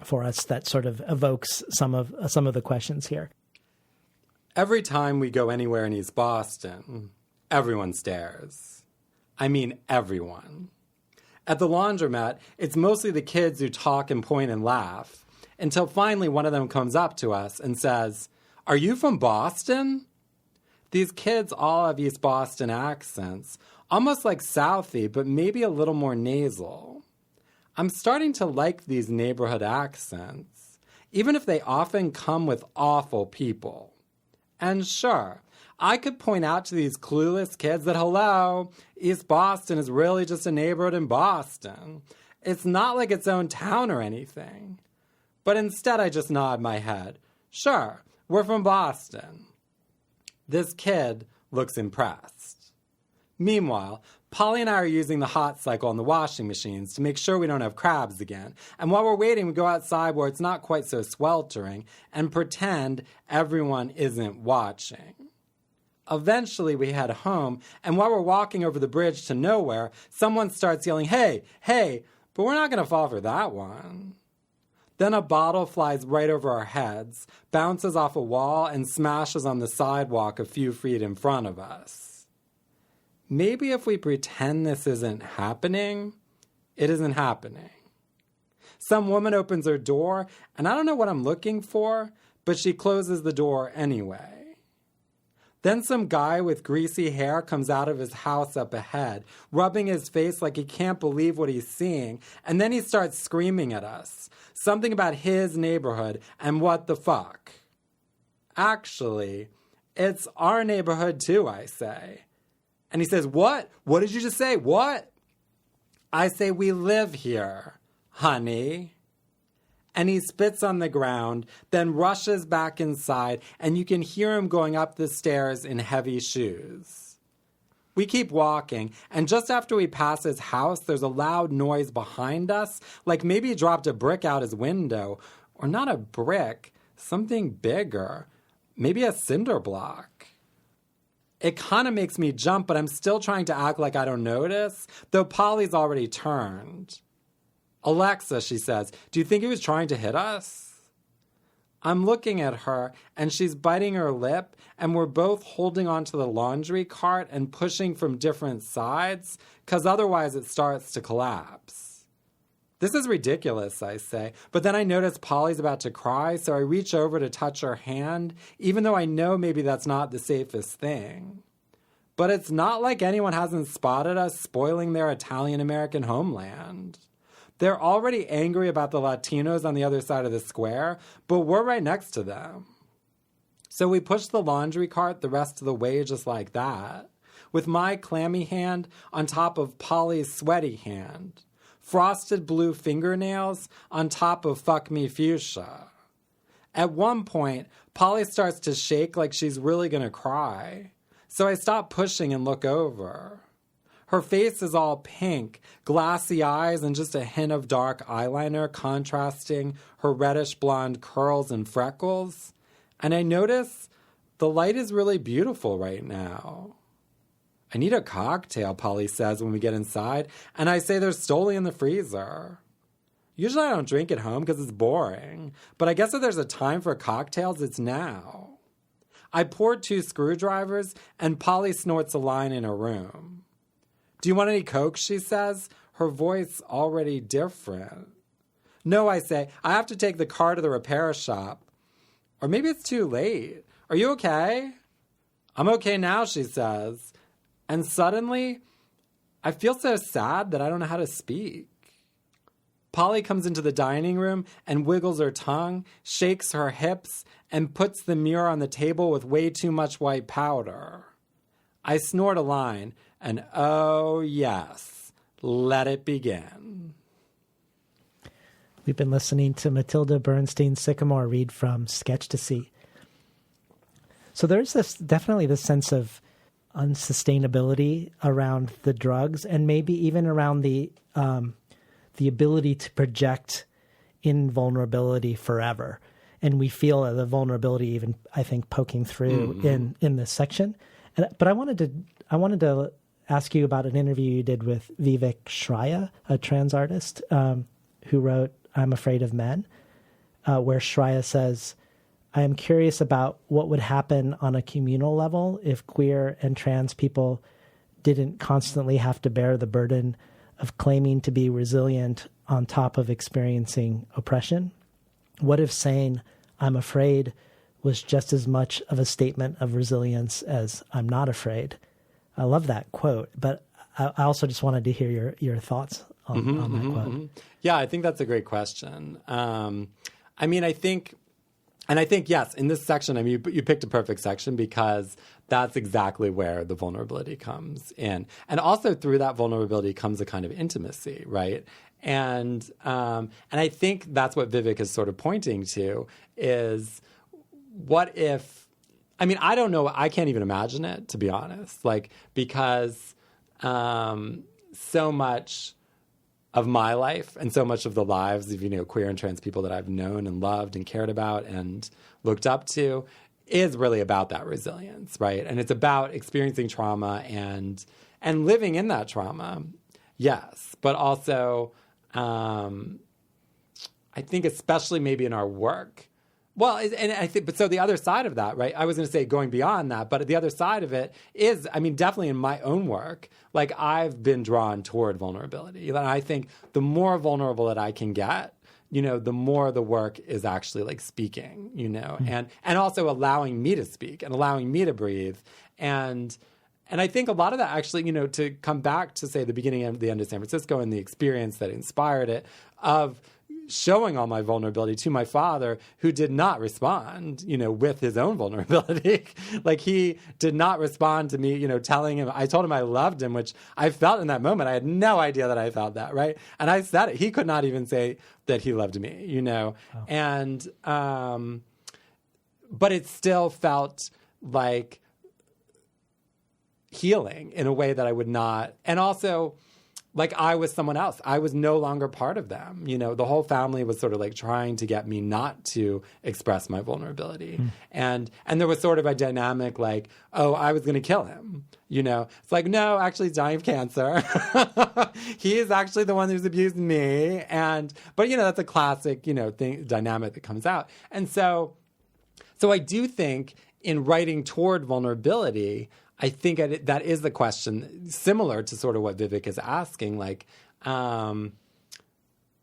for us that sort of evokes some of the questions here. Every time we go anywhere in East Boston, everyone stares. I mean, everyone. At the laundromat, it's mostly the kids who talk and point and laugh, until finally one of them comes up to us and says, "Are you from Boston?" These kids all have East Boston accents, almost like Southie, but maybe a little more nasal. I'm starting to like these neighborhood accents, even if they often come with awful people. And sure, I could point out to these clueless kids that, hello, East Boston is really just a neighborhood in Boston. It's not like its own town or anything. But instead I just nod my head. Sure, we're from Boston. This kid looks impressed. Meanwhile, Polly and I are using the hot cycle on the washing machines to make sure we don't have crabs again. And while we're waiting, we go outside where it's not quite so sweltering and pretend everyone isn't watching. Eventually, we head home, and while we're walking over the bridge to nowhere, someone starts yelling, "Hey, hey," but we're not going to fall for that one. Then a bottle flies right over our heads, bounces off a wall, and smashes on the sidewalk a few feet in front of us. Maybe if we pretend this isn't happening, it isn't happening. Some woman opens her door, and I don't know what I'm looking for, but she closes the door anyway. Then some guy with greasy hair comes out of his house up ahead, rubbing his face like he can't believe what he's seeing, and then he starts screaming at us. Something about his neighborhood and what the fuck. Actually, it's our neighborhood too, I say. And he says, "What? What did you just say? What?" I say, "We live here, honey." And he spits on the ground, then rushes back inside, and you can hear him going up the stairs in heavy shoes. We keep walking, and just after we pass his house, there's a loud noise behind us, like maybe he dropped a brick out his window. Or not a brick, something bigger, maybe a cinder block. It kind of makes me jump, but I'm still trying to act like I don't notice, though Polly's already turned. Alexa, she says, do you think he was trying to hit us? I'm looking at her, and she's biting her lip, and we're both holding onto the laundry cart and pushing from different sides, because otherwise it starts to collapse. This is ridiculous, I say, but then I notice Polly's about to cry, so I reach over to touch her hand, even though I know maybe that's not the safest thing. But it's not like anyone hasn't spotted us spoiling their Italian-American homeland. They're already angry about the Latinos on the other side of the square, but we're right next to them. So we push the laundry cart the rest of the way just like that, with my clammy hand on top of Polly's sweaty hand, frosted blue fingernails on top of fuck me fuchsia. At one point, Polly starts to shake like she's really gonna cry, so I stop pushing and look over. Her face is all pink, glassy eyes, and just a hint of dark eyeliner contrasting her reddish blonde curls and freckles. And I notice the light is really beautiful right now. I need a cocktail, Polly says when we get inside, and I say there's Stoli in the freezer. Usually I don't drink at home because it's boring, but I guess if there's a time for cocktails, it's now. I pour 2 screwdrivers, and Polly snorts a line in her room. Do you want any Coke, she says, her voice already different. No, I say, I have to take the car to the repair shop. Or maybe it's too late. Are you okay? I'm okay now, she says. And suddenly, I feel so sad that I don't know how to speak. Polly comes into the dining room and wiggles her tongue, shakes her hips, and puts the mirror on the table with way too much white powder. I snort a line, and oh yes, let it begin. We've been listening to Mattilda Bernstein Sycamore read from Sketchtasy. So there's definitely this sense of unsustainability around the drugs, and maybe even around the ability to project invulnerability forever. And we feel the vulnerability even, I think, poking through in this section. But I wanted to ask you about an interview you did with Vivek Shraya, a trans artist who wrote I'm Afraid of Men, where Shraya says, I am curious about what would happen on a communal level if queer and trans people didn't constantly have to bear the burden of claiming to be resilient on top of experiencing oppression. What if saying I'm afraid was just as much of a statement of resilience as I'm not afraid? I love that quote, but I also just wanted to hear your thoughts on that quote. Yeah, I think that's a great question. I think, yes, in this section, you picked a perfect section because that's exactly where the vulnerability comes in. And also through that vulnerability comes a kind of intimacy, right? And I think that's what Vivek is sort of pointing to is what if, I don't know, I can't even imagine it, to be honest, because so much of my life and so much of the lives of, queer and trans people that I've known and loved and cared about and looked up to is really about that resilience, right? And it's about experiencing trauma and living in that trauma, yes, but also I think especially maybe in our work. Well, and I think, but so the other side of that, right? I was going to say going beyond that, but the other side of it is, definitely in my own work, I've been drawn toward vulnerability. And I think the more vulnerable that I can get, the more the work is actually speaking, and also allowing me to speak and allowing me to breathe. And I think a lot of that actually, to come back to say the beginning and the end of San Francisco and the experience that inspired it of showing all my vulnerability to my father, who did not respond, with his own vulnerability. He did not respond to me, telling him, I told him I loved him, which I felt in that moment. I had no idea that I felt that, right? And I said it. He could not even say that he loved me, Oh. And, but it still felt like healing in a way that I would not. And also, like I was someone else. I was no longer part of them. You know, the whole family was sort of like trying to get me not to express my vulnerability. And there was sort of a dynamic like, oh, I was going to kill him. You know, it's like, no, actually he's dying of cancer. He is actually the one who's abused me. But you know, that's a classic, you know, dynamic that comes out. And so I do think in writing toward vulnerability, I think that is the question, similar to sort of what Vivek is asking. Like, and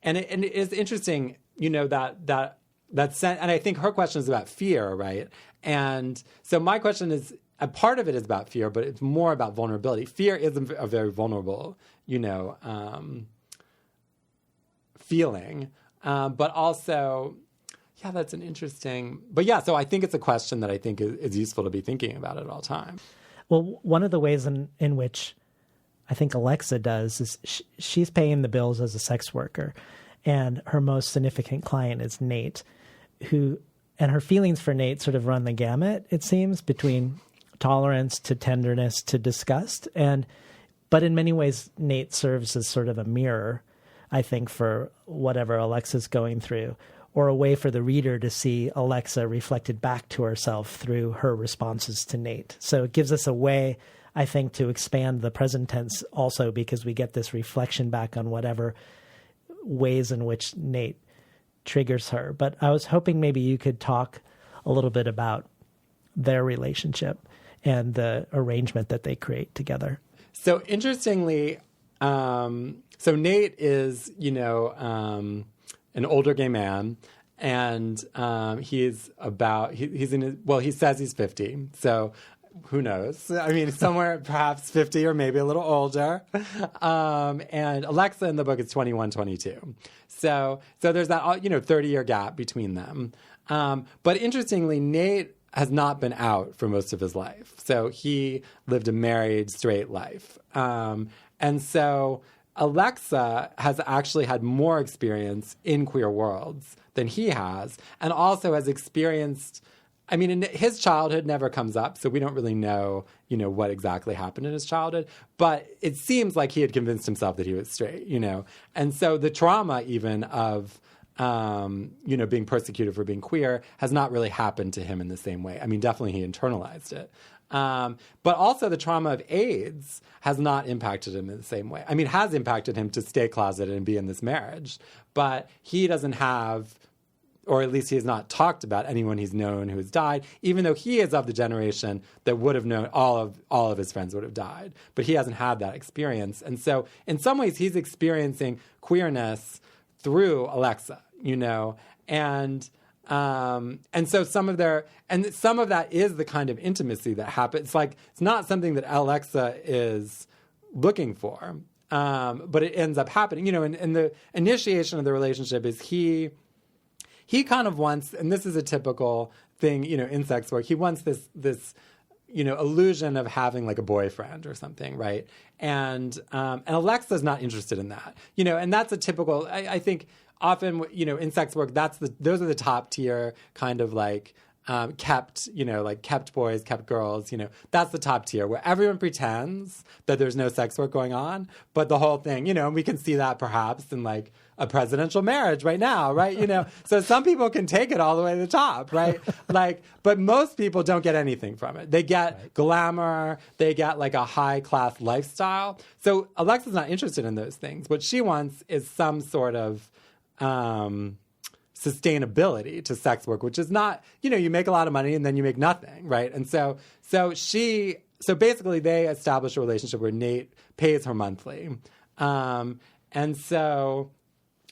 it is interesting, you know, that and I think her question is about fear, right? And so my question is, a part of it is about fear, but it's more about vulnerability. Fear is a very vulnerable, you know, feeling, but also. Yeah, that's an interesting. But yeah, so I think it's a question that I think is useful to be thinking about at all times. Well, one of the ways in which I think Alexa does is she's paying the bills as a sex worker, and her most significant client is Nate, and her feelings for Nate sort of run the gamut, it seems, between tolerance to tenderness to disgust. But in many ways, Nate serves as sort of a mirror, I think, for whatever Alexa's going through, or a way for the reader to see Alexa reflected back to herself through her responses to Nate. So it gives us a way, I think, to expand the present tense also, because we get this reflection back on whatever ways in which Nate triggers her. But I was hoping maybe you could talk a little bit about their relationship and the arrangement that they create together. So interestingly, so Nate is, you know, an older gay man, and he's in his, well, he says he's 50, so who knows? I mean, somewhere perhaps 50 or maybe a little older. And Alexa in the book is 21, 22. So there's that, you know, 30-year gap between them. But interestingly, Nate has not been out for most of his life. So he lived a married, straight life. And so Alexa has actually had more experience in queer worlds than he has, and also has experienced, I mean, his childhood never comes up, so we don't really know, you know, what exactly happened in his childhood, but it seems like he had convinced himself that he was straight, you know. And so the trauma even of, you know, being persecuted for being queer has not really happened to him in the same way. I mean, definitely he internalized it. But also the trauma of AIDS has not impacted him in the same way. I mean, has impacted him to stay closeted and be in this marriage, but he doesn't have, or at least he has not talked about anyone he's known who has died, even though he is of the generation that would have known all of his friends would have died. But he hasn't had that experience. And so in some ways he's experiencing queerness through Alexa, you know, and so some of that is the kind of intimacy that happens. It's like, it's not something that Alexa is looking for, but it ends up happening, you know, and the initiation of the relationship is he kind of wants, and this is a typical thing, you know, in sex work, he wants this, you know, illusion of having like a boyfriend or something, right? And Alexa's not interested in that, you know, and that's a typical, I think, often, you know, in sex work, those are the top tier kind of like kept boys, kept girls, you know, that's the top tier where everyone pretends that there's no sex work going on, but the whole thing, you know, and we can see that perhaps in like a presidential marriage right now, right? You know, so some people can take it all the way to the top, right? Like, but most people don't get anything from it. They get glamour, they get like a high class lifestyle. So Alexa's not interested in those things. What she wants is some sort of sustainability to sex work, which is not, you know, you make a lot of money and then you make nothing, right? And so basically they establish a relationship where Nate pays her monthly. And so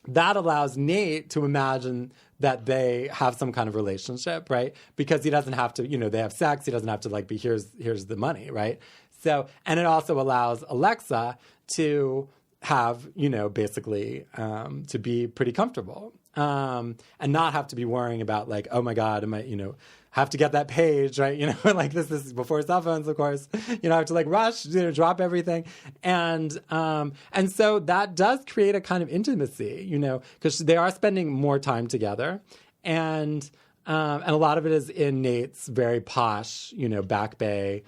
that allows Nate to imagine that they have some kind of relationship, right? Because he doesn't have to, you know, they have sex, he doesn't have to like be, here's the money, right? So, and it also allows Alexa to have, you know, basically to be pretty comfortable and not have to be worrying about like, oh my God, am I, you know, have to get that page, right? You know, like this is before cell phones, of course, you know, I have to like rush, you know, drop everything. And so that does create a kind of intimacy, you know, because they are spending more time together. And a lot of it is in Nate's very posh, you know, Back Bay,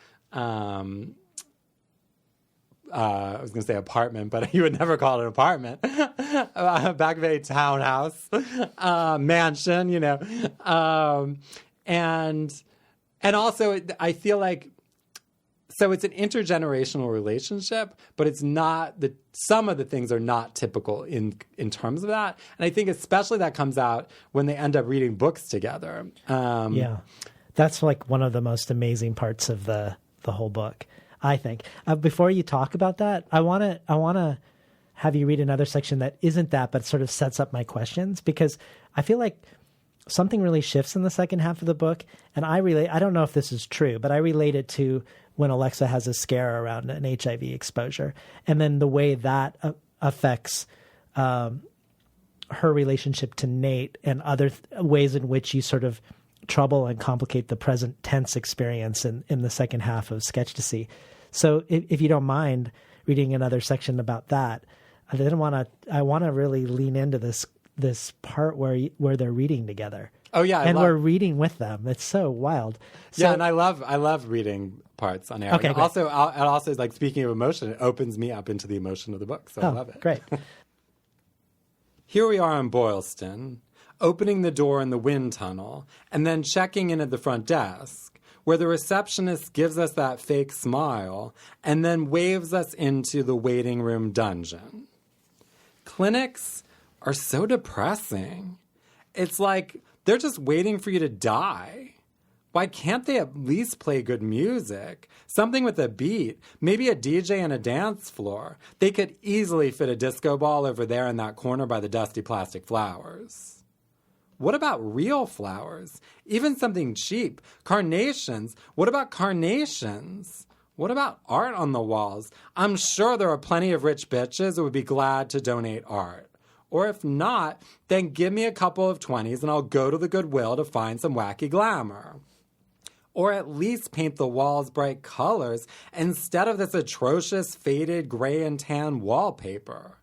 I was going to say apartment, but you would never call it an apartment. Back of a townhouse, mansion, you know. And also, I feel like, so it's an intergenerational relationship, but it's not some of the things are not typical in terms of that. And I think especially that comes out when they end up reading books together. Yeah, that's like one of the most amazing parts of the whole book, I think. Before you talk about that, I want to have you read another section that isn't that, but sort of sets up my questions, because I feel like something really shifts in the second half of the book. And I don't know if this is true, but I relate it to when Alexa has a scare around an HIV exposure, and then the way that affects her relationship to Nate, and other ways in which you sort of trouble and complicate the present tense experience in the second half of Sketchtasy. So if you don't mind reading another section about that, I want to really lean into this part where they're reading together. Oh yeah, we're reading with them. It's so wild. Yeah, and I love reading parts on air. Okay, great. Also, like, speaking of emotion, it opens me up into the emotion of the book, so I love it. Great. Here we are in Boylston, opening the door in the wind tunnel, and then checking in at the front desk, where the receptionist gives us that fake smile and then waves us into the waiting room dungeon. Clinics are so depressing. It's like they're just waiting for you to die. Why can't they at least play good music? Something with a beat, maybe a DJ and a dance floor. They could easily fit a disco ball over there in that corner by the dusty plastic flowers. What about real flowers? Even something cheap. Carnations. What about carnations? What about art on the walls? I'm sure there are plenty of rich bitches who would be glad to donate art. Or if not, then give me a couple of 20s and I'll go to the Goodwill to find some wacky glamour. Or at least paint the walls bright colors instead of this atrocious faded gray and tan wallpaper.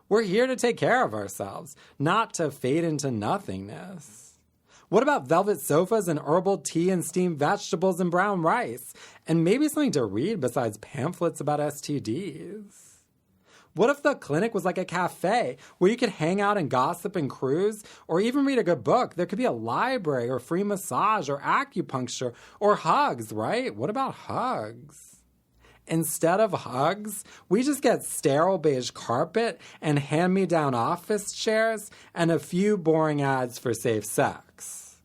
We're here to take care of ourselves, not to fade into nothingness. What about velvet sofas and herbal tea and steamed vegetables and brown rice? And maybe something to read besides pamphlets about STDs? What if the clinic was like a cafe where you could hang out and gossip and cruise, or even read a good book? There could be a library or free massage or acupuncture or hugs, right? What about hugs? Instead of hugs, we just get sterile beige carpet and hand-me-down office chairs and a few boring ads for safe sex.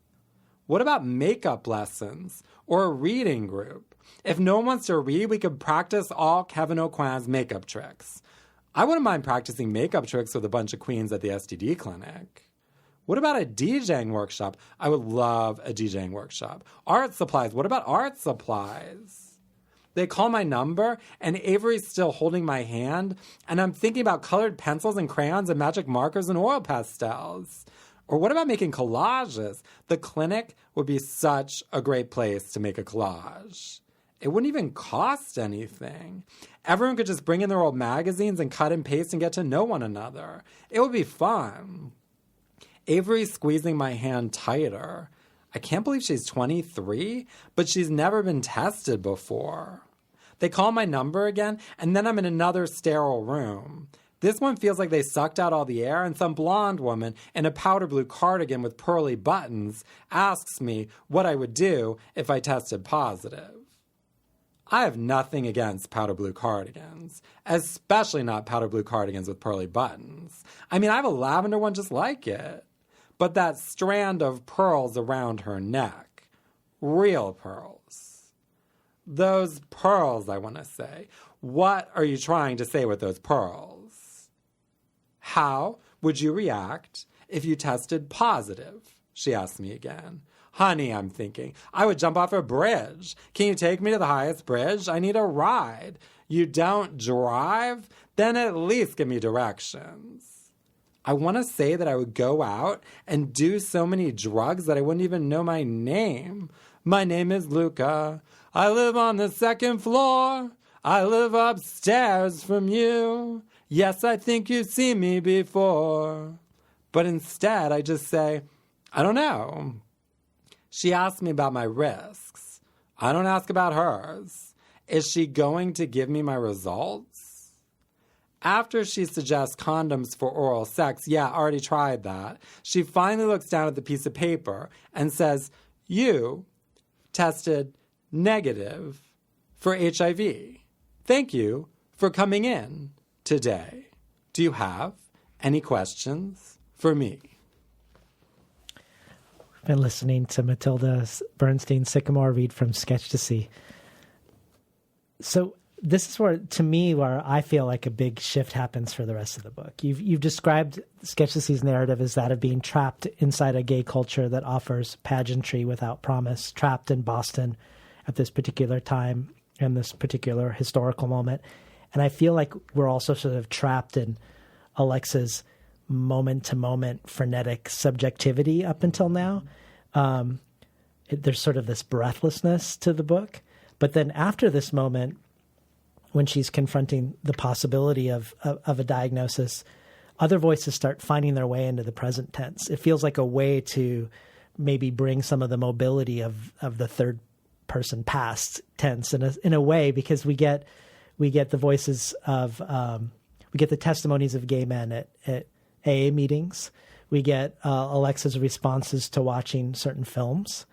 What about makeup lessons or a reading group? If no one wants to read, we could practice all Kevin O'Quinn's makeup tricks. I wouldn't mind practicing makeup tricks with a bunch of queens at the STD clinic. What about a DJing workshop? I would love a DJing workshop. Art supplies. What about art supplies? They call my number, and Avery's still holding my hand, and I'm thinking about colored pencils and crayons and magic markers and oil pastels. Or what about making collages? The clinic would be such a great place to make a collage. It wouldn't even cost anything. Everyone could just bring in their old magazines and cut and paste and get to know one another. It would be fun. Avery's squeezing my hand tighter. I can't believe she's 23, but she's never been tested before. They call my number again, and then I'm in another sterile room. This one feels like they sucked out all the air, and some blonde woman in a powder blue cardigan with pearly buttons asks me what I would do if I tested positive. I have nothing against powder blue cardigans, especially not powder blue cardigans with pearly buttons. I mean, I have a lavender one just like it. But that strand of pearls around her neck, real pearls. Those pearls, I want to say. What are you trying to say with those pearls? How would you react if you tested positive? She asked me again. Honey, I'm thinking, I would jump off a bridge. Can you take me to the highest bridge? I need a ride. You don't drive? Then at least give me directions. I want to say that I would go out and do so many drugs that I wouldn't even know my name. My name is Luca. I live on the second floor. I live upstairs from you. Yes, I think you've seen me before. But instead, I just say, I don't know. She asked me about my risks. I don't ask about hers. Is she going to give me my results? After she suggests condoms for oral sex, yeah, already tried that. She finally looks down at the piece of paper and says, you tested negative for HIV. Thank you for coming in today. Do you have any questions for me? I've been listening to Mattilda Bernstein Sycamore read from Sketchtasy. So this is where, to me, where I feel like a big shift happens for the rest of the book. You've described Sketchtasy's narrative as that of being trapped inside a gay culture that offers pageantry without promise, trapped in Boston at this particular time and this particular historical moment. And I feel like we're also sort of trapped in Alexa's moment-to-moment frenetic subjectivity up until now. There's sort of this breathlessness to the book. But then after this moment, when she's confronting the possibility of a diagnosis, other voices start finding their way into the present tense. It feels like a way to maybe bring some of the mobility of the third person past tense in a way, because we get the voices of we get the testimonies of gay men at AA meetings. We get Alexa's responses to watching certain films,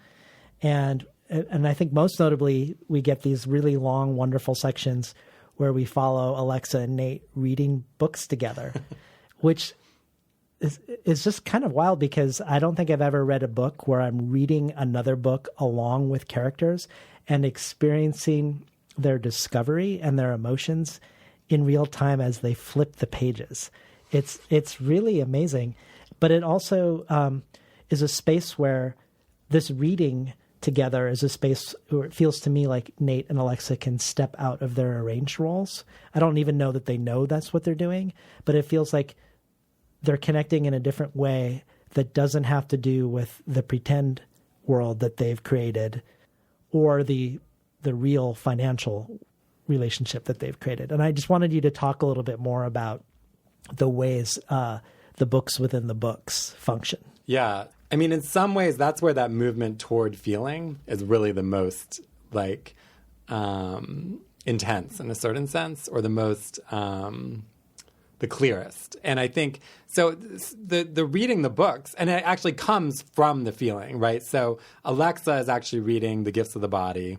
and I think most notably we get these really long, wonderful sections where we follow Alexa and Nate reading books together, which is just kind of wild, because I don't think I've ever read a book where I'm reading another book along with characters and experiencing their discovery and their emotions in real time as they flip the pages. It's really amazing. But it also is a space where this reading together is a space where it feels to me like Nate and Alexa can step out of their arranged roles. I don't even know that they know that's what they're doing, but it feels like they're connecting in a different way that doesn't have to do with the pretend world that they've created or the real financial relationship that they've created. And I just wanted you to talk a little bit more about the ways the books within the books function. Yeah. I mean, in some ways, that's where that movement toward feeling is really the most, like, intense in a certain sense, or the most, the clearest. And I think, so the reading the books, and it actually comes from the feeling, right? So Alexa is actually reading The Gifts of the Body,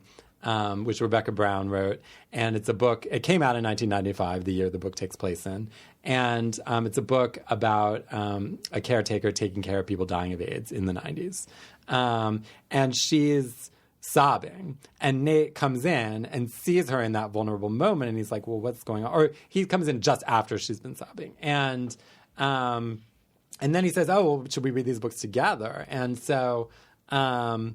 which Rebecca Brown wrote. And it's a book, it came out in 1995, the year the book takes place in. And it's a book about a caretaker taking care of people dying of AIDS in the 90s. And she's sobbing. And Nate comes in and sees her in that vulnerable moment. And he's like, well, what's going on? Or he comes in just after she's been sobbing. And then he says, oh, well, should we read these books together? And so... yes,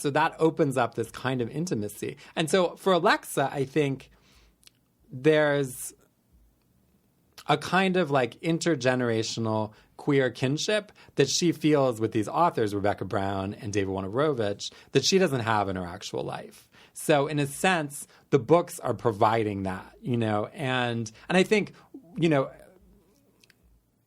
so that opens up this kind of intimacy. And so for Alexa, I think there's a kind of like intergenerational queer kinship that she feels with these authors, Rebecca Brown and David Wojnarowicz, that she doesn't have in her actual life. So in a sense, the books are providing that, and I think,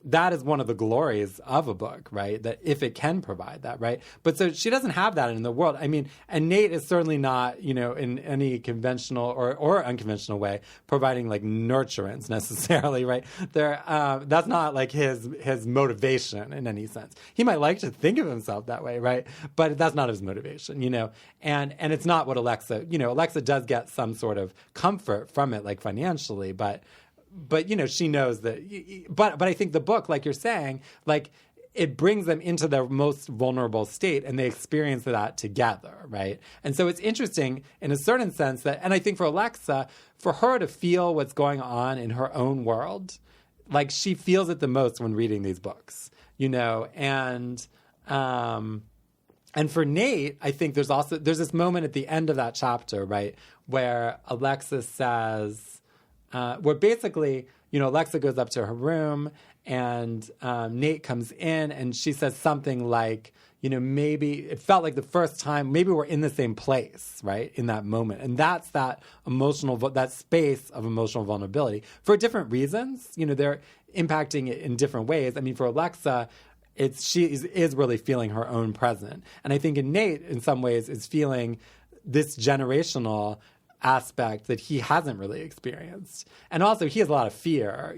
that is one of the glories of a book, right? That if it can provide that, right? But so she doesn't have that in the world. I mean, and Nate is certainly not, in any conventional or unconventional way providing like nurturance necessarily, right? That's not like his motivation in any sense. He might like to think of himself that way, right? But that's not his motivation, And it's not what Alexa, Alexa does get some sort of comfort from it, like financially, but she knows that. But I think the book, like you're saying, like it brings them into their most vulnerable state, and they experience that together, right? And so it's interesting in a certain sense that, and I think for Alexa, for her to feel what's going on in her own world, like she feels it the most when reading these books, and for Nate, I think there's this moment at the end of that chapter, right, where Alexa says. Where basically, Alexa goes up to her room and Nate comes in and she says something like, maybe it felt like the first time, maybe we're in the same place, right, in that moment. And that's that that space of emotional vulnerability for different reasons. They're impacting it in different ways. I mean, for Alexa, she is really feeling her own present. And I think in Nate, in some ways, is feeling this generational aspect that he hasn't really experienced. And also he has a lot of fear,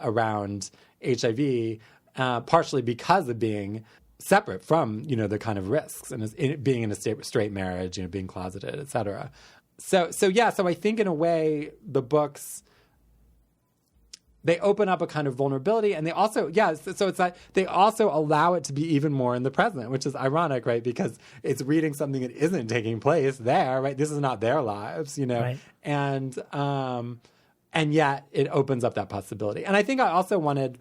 around HIV, partially because of being separate from, the kind of risks and being in a straight marriage, being closeted, et cetera. So I think in a way the books, they open up a kind of vulnerability, and they also, so it's like they also allow it to be even more in the present, which is ironic, right? Because it's reading something that isn't taking place there, right? This is not their lives, right. And yet it opens up that possibility. And I think I also wanted,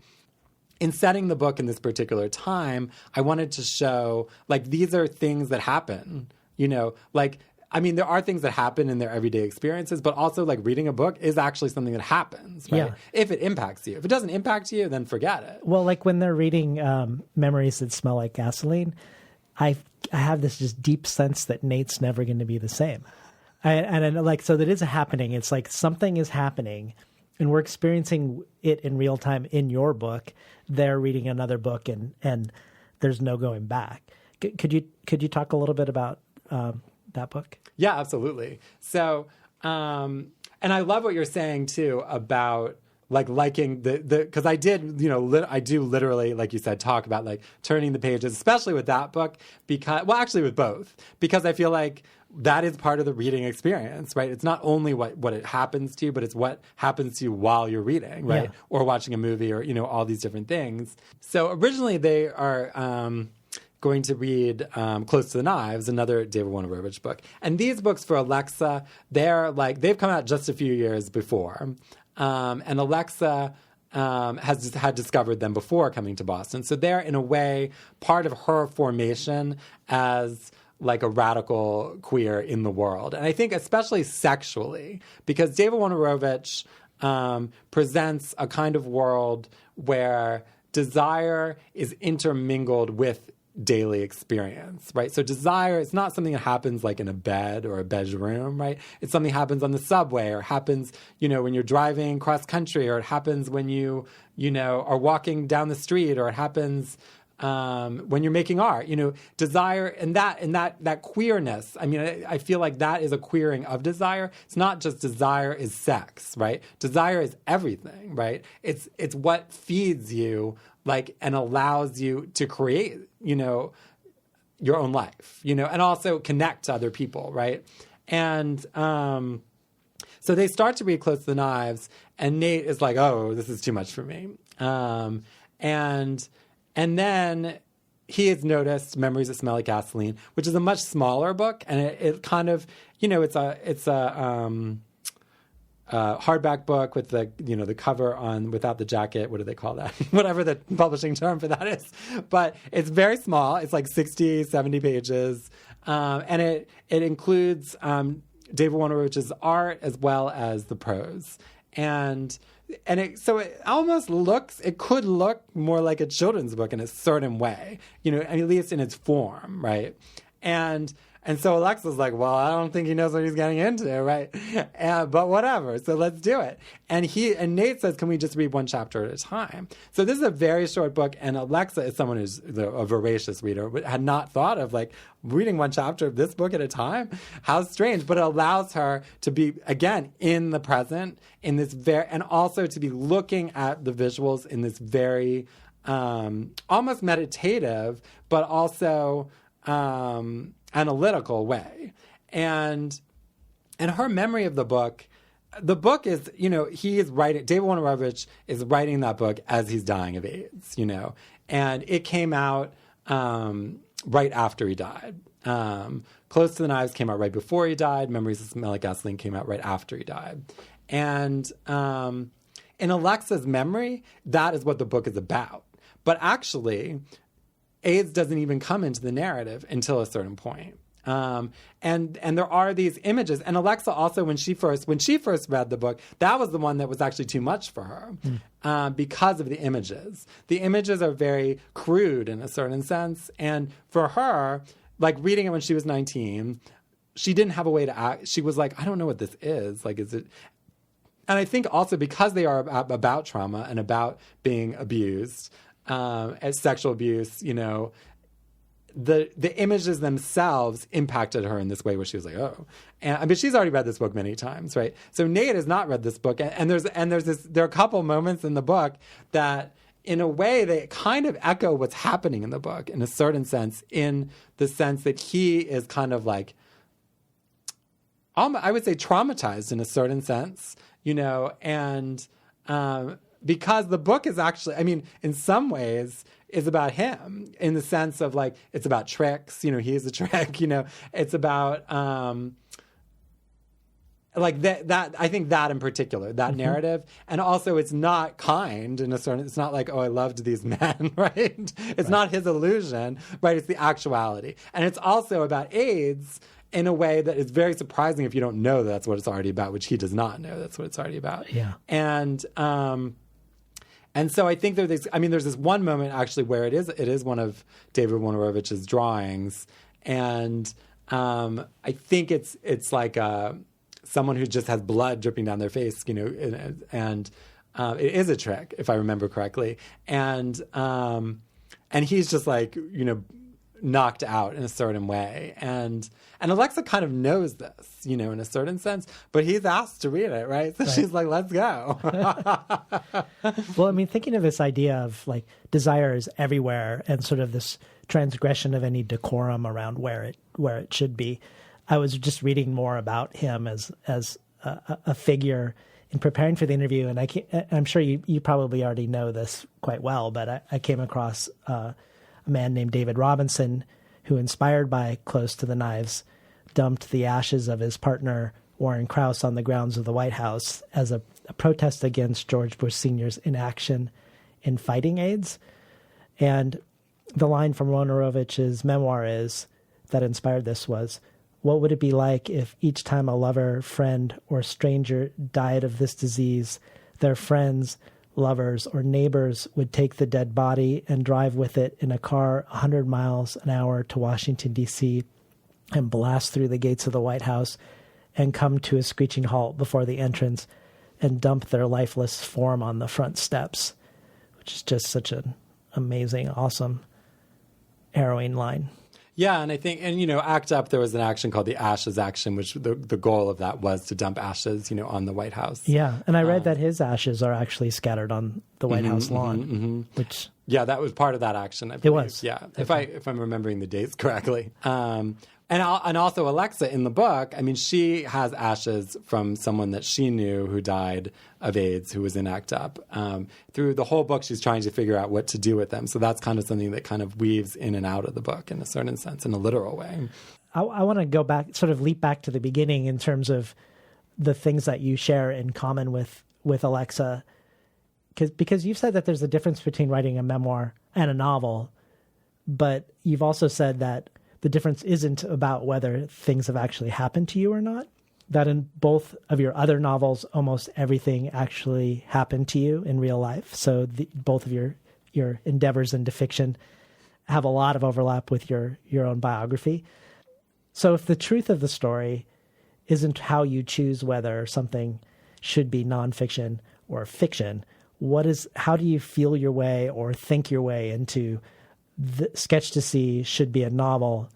in setting the book in this particular time, I wanted to show, like, these are things that happen, there are things that happen in their everyday experiences, but also, like, reading a book is actually something that happens, right? Yeah. If it impacts you. If it doesn't impact you, then forget it. Well, like when they're reading Memories That Smell Like Gasoline, I have this just deep sense that Nate's never going to be the same. So that is happening. It's like something is happening, and we're experiencing it in real time in your book. They're reading another book, and there's no going back. Could you talk a little bit about that book? Yeah, absolutely. So, and I love what you're saying too about like liking because I do literally, like you said, talk about like turning the pages, especially with that book, actually with both, because I feel like that is part of the reading experience, right? It's not only what it happens to you, but it's what happens to you while you're reading, right? Yeah. Or watching a movie, or, all these different things. So originally they are going to read Close to the Knives, another David Wojnarowicz book. And these books for Alexa, they've come out just a few years before. And Alexa had discovered them before coming to Boston. So they're, in a way, part of her formation as like a radical queer in the world. And I think especially sexually, because David Wojnarowicz presents a kind of world where desire is intermingled with daily experience, right? So desire is not something that happens like in a bed or a bedroom, right? It's something that happens on the subway, or happens, when you're driving cross country, or it happens when you are walking down the street, or it happens when you're making art. Desire and that queerness. I mean, I feel like that is a queering of desire. It's not just desire is sex, right? Desire is everything, right? It's what feeds you, like, and allows you to create, your own life, and also connect to other people, right? And so they start to read Close to the Knives, and Nate is like, oh, this is too much for me. And then he has noticed Memories That Smell Like Gasoline, which is a much smaller book, and it kind of, it's a hardback book with the cover on without the jacket. What do they call that? Whatever the publishing term for that is. But it's very small. It's like 60, 70 pages. And it includes David Wojnarowicz's art as well as the prose. And it could look more like a children's book in a certain way, at least in its form, right? And so Alexa's like, well, I don't think he knows what he's getting into, right? But whatever, so let's do it. And Nate says, can we just read one chapter at a time? So this is a very short book, and Alexa is someone who's a voracious reader, but had not thought of like reading one chapter of this book at a time. How strange, but it allows her to be, again, in the present, in this and also to be looking at the visuals in this very almost meditative, but also analytical way. And her memory of the book is, he is writing, David Wojnarowicz is writing that book as he's dying of AIDS, and it came out right after he died. Close to the Knives came out right before he died. Memories That Smell Like Gasoline came out right after he died. And in Alexa's memory, that is what the book is about. But actually, AIDS doesn't even come into the narrative until a certain point. And there are these images. And Alexa also, when she first read the book, that was the one that was actually too much for her because of the images. The images are very crude in a certain sense. And for her, like reading it when she was 19, she didn't have a way to act. She was like, I don't know what this is. Like, is it... And I think also because they are about trauma and about being abused, as sexual abuse, the images themselves impacted her in this way where she was like, oh. And I mean, she's already read this book many times, right? So Nate has not read this book. And there are a couple moments in the book that, in a way, they kind of echo what's happening in the book in a certain sense, in the sense that he is kind of like, I would say traumatized in a certain sense, and because the book is actually, I mean, in some ways, is about him in the sense of like, it's about tricks, he is a trick, it's about, like that, I think that in particular, that narrative. And also it's not kind in a certain, it's not like, oh, I loved these men, right? It's not his illusion, right? It's the actuality. And it's also about AIDS in a way that is very surprising if you don't know that's what it's already about, which he does not know that's what it's already about. Yeah. And so I think there's this one moment actually where it is one of David Wojnarowicz's drawings, and I think it's like someone who just has blood dripping down their face, and it is a trick if I remember correctly, and he's just like knocked out in a certain way, and Alexa kind of knows this, in a certain sense, but he's asked to read it, right? So she's like, let's go. Well, I mean, thinking of this idea of like desire is everywhere and sort of this transgression of any decorum around where it should be. I was just reading more about him as a figure in preparing for the interview, and I'm sure you probably already know this quite well, but I came across a man named David Robinson, who, inspired by Close to the Knives, dumped the ashes of his partner, Warren Krauss, on the grounds of the White House as a protest against George Bush Sr.'s inaction in fighting AIDS. And the line from Wojnarowicz's memoir that inspired this was, "What would it be like if each time a lover, friend, or stranger died of this disease, their friends, lovers, or neighbors would take the dead body and drive with it in a car 100 miles an hour to Washington, D.C., and blast through the gates of the White House and come to a screeching halt before the entrance and dump their lifeless form on the front steps," which is just such an amazing, awesome, harrowing line. Yeah, and I think, ACT UP, there was an action called the Ashes Action, which the goal of that was to dump ashes, on the White House. Yeah, and I read that his ashes are actually scattered on the White House lawn, which... Yeah, that was part of that action, I believe. It was. Yeah, if I'm remembering the dates correctly. And also Alexa in the book, I mean, she has ashes from someone that she knew who died of AIDS, who was in ACT UP. Through the whole book, she's trying to figure out what to do with them. So that's kind of something that kind of weaves in and out of the book in a certain sense, in a literal way. I want to go back, sort of leap back to the beginning in terms of the things that you share in common with Alexa. Because you've said that there's a difference between writing a memoir and a novel, but you've also said that the difference isn't about whether things have actually happened to you or not. That in both of your other novels, almost everything actually happened to you in real life. So both of your endeavors into fiction have a lot of overlap with your own biography. So if the truth of the story isn't how you choose whether something should be nonfiction or fiction, how do you feel your way or think your way into the Sketchtasy should be a novel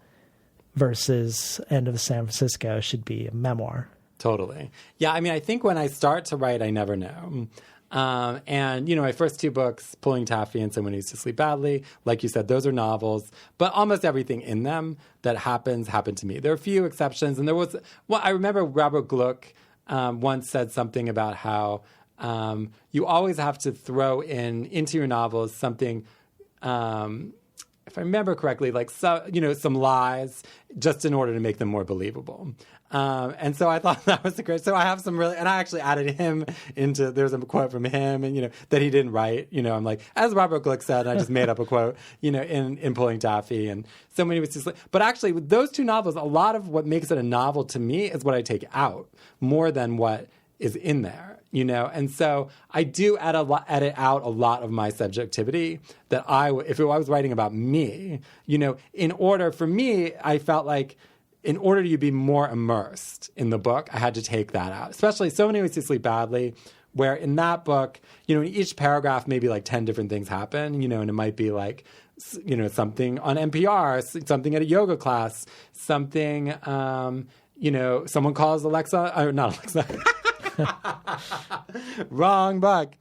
versus End of San Francisco should be a memoir? Totally. Yeah, I mean, I think when I start to write, I never know. And, my first two books, Pulling Taffy and Someone Needs to Sleep Badly, like you said, those are novels, but almost everything in them that happened to me. There are a few exceptions. And I remember Robert Gluck once said something about how you always have to throw into your novels something, if I remember correctly, like some lies, just in order to make them more believable. And so I thought that was great. So I have some and I actually added him into. There's a quote from him, and that he didn't write. I'm like, as Robert Gluck said, and I just made up a quote, in Pulling Taffy, and so many was just. But actually, with those two novels, a lot of what makes it a novel to me is what I take out more than what is in there. And so I do edit out a lot of my subjectivity if I was writing about me, in order for me, I felt like in order to be more immersed in the book, I had to take that out. Especially So Many Ways to Sleep Badly, where in that book, in each paragraph, maybe like 10 different things happen, and it might be like, something on NPR, something at a yoga class, something, someone calls Alexa, or not Alexa. Wrong book.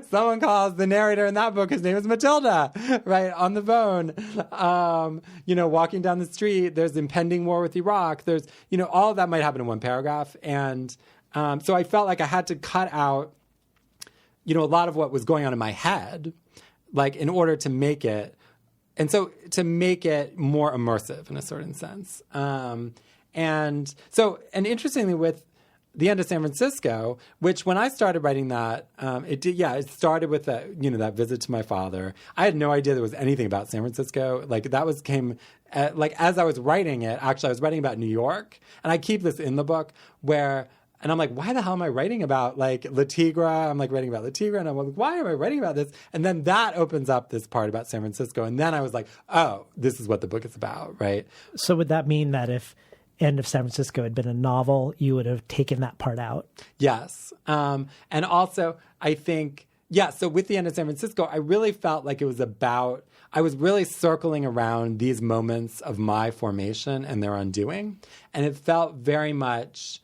Someone calls the narrator in that book, his name is Mattilda, right, on the phone. Walking down the street, there's impending war with Iraq. There's, all of that might happen in one paragraph. And so I felt like I had to cut out, a lot of what was going on in my head, like in order to make it, and so to make it more immersive in a certain sense. And interestingly with The End of San Francisco, which when I started writing that, it started with that visit to my father. I had no idea there was anything about San Francisco. Like as I was writing it, actually I was writing about New York, and I keep this in the book and I'm like, why the hell am I writing about like La Tigra? I'm like writing about La Tigra, and I'm like, why am I writing about this? And then that opens up this part about San Francisco, and then I was like, oh, this is what the book is about, right? So would that mean that if End of San Francisco had been a novel, you would have taken that part out? Yes. And also, I think, so with The End of San Francisco, I really felt like it was about, I was really circling around these moments of my formation and their undoing. And it felt very much,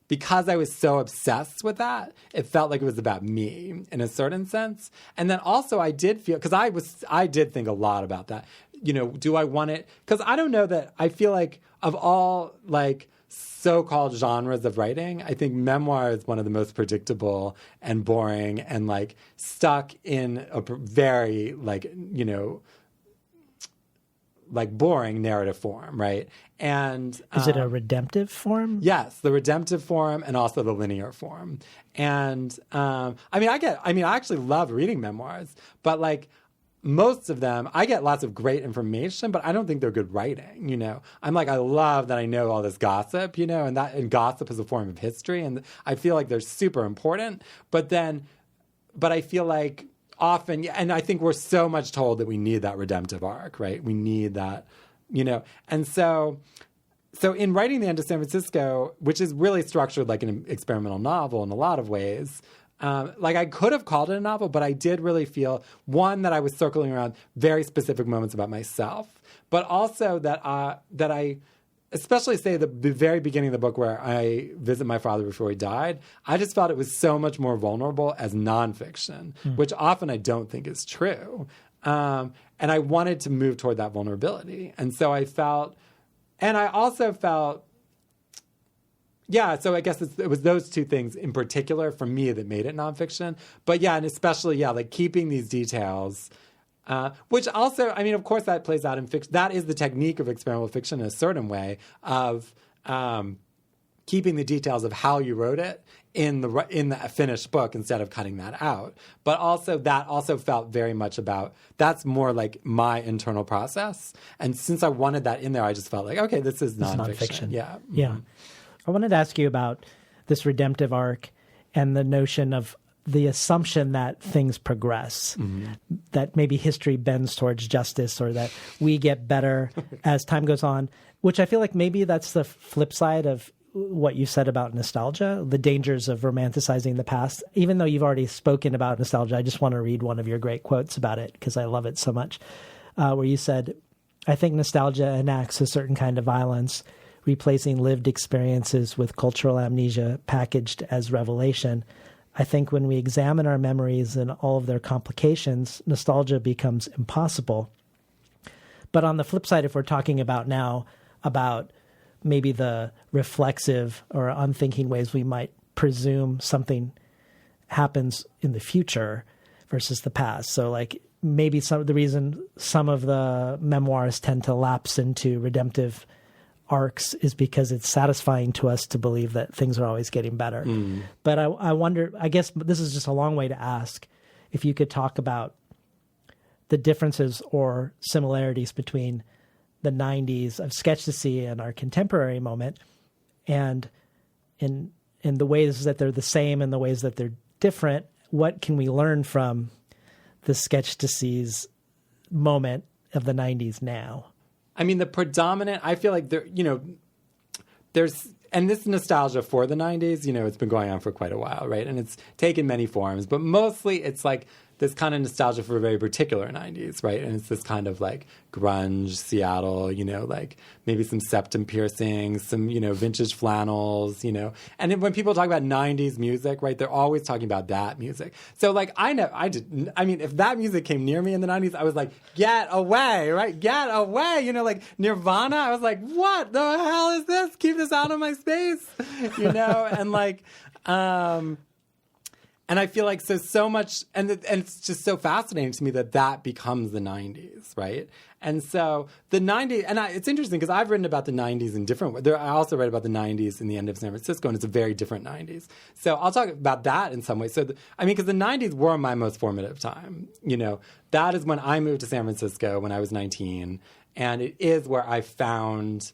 because I was so obsessed with that, it felt like it was about me in a certain sense. And then also I did feel, because I did think a lot about that. Do I want it? Because I don't know that I feel like of all like so-called genres of writing, I think memoir is one of the most predictable and boring and like stuck in a very like boring narrative form, right? And is it a redemptive form? Yes, the redemptive form and also the linear form. And I actually love reading memoirs, but like most of them, I get lots of great information, but I don't think they're good writing, I'm like, I love that I know all this gossip, and gossip is a form of history, and I feel like they're super important. But I feel like often, and I think we're so much told that we need that redemptive arc, right? We need that, and so in writing The End of San Francisco, which is really structured like an experimental novel in a lot of ways, like I could have called it a novel, but I did really feel, one, that I was circling around very specific moments about myself, but also that I, especially say the very beginning of the book where I visit my father before he died, I just felt it was so much more vulnerable as nonfiction, which often I don't think is true. And I wanted to move toward that vulnerability. And so I felt, and I also felt, so I guess it was those two things in particular for me that made it nonfiction. But and especially, like keeping these details, which also, of course that plays out in fiction. That is the technique of experimental fiction in a certain way of keeping the details of how you wrote it in the finished book instead of cutting that out. But also that also felt very much about, that's more like my internal process. And since I wanted that in there, I just felt like, okay, this is nonfiction. Yeah. Yeah. I wanted to ask you about this redemptive arc and the notion of the assumption that things progress, that maybe history bends towards justice, or that we get better as time goes on, which I feel like maybe that's the flip side of what you said about nostalgia, the dangers of romanticizing the past. Even though you've already spoken about nostalgia, I just want to read one of your great quotes about it because I love it so much, where you said, I think nostalgia enacts a certain kind of violence, replacing lived experiences with cultural amnesia packaged as revelation. I think when we examine our memories and all of their complications, nostalgia becomes impossible. But on the flip side, if we're talking about now about maybe the reflexive or unthinking ways we might presume something happens in the future versus the past. So like maybe the reason some of the memoirs tend to lapse into redemptive arcs is because it's satisfying to us to believe that things are always getting better. But I wonder, I guess this is just a long way to ask if you could talk about the differences or similarities between the 90s of Sketchtasy and our contemporary moment, and in the ways that they're the same and the ways that they're different. What can we learn from the Sketchtasy's moment of the 90s now? The predominant, I feel like there, and this nostalgia for the 90s, it's been going on for quite a while, right? And it's taken many forms, but mostly it's like this kind of nostalgia for a very particular 90s, right? And it's this kind of like grunge Seattle, like maybe some septum piercings, some, vintage flannels, And when people talk about 90s music, right, they're always talking about that music. So like if that music came near me in the 90s, I was like, get away, right? Get away, like Nirvana. I was like, what the hell is this? Keep this out of my space, and like, and I feel like so much, and it's just so fascinating to me that becomes the 90s, right? And so the 90s, and it's interesting because I've written about the 90s in different ways. I also read about the 90s in the end of San Francisco, and it's a very different 90s. So I'll talk about that in some ways. So, because the 90s were my most formative time. That is when I moved to San Francisco when I was 19, and it is where I found...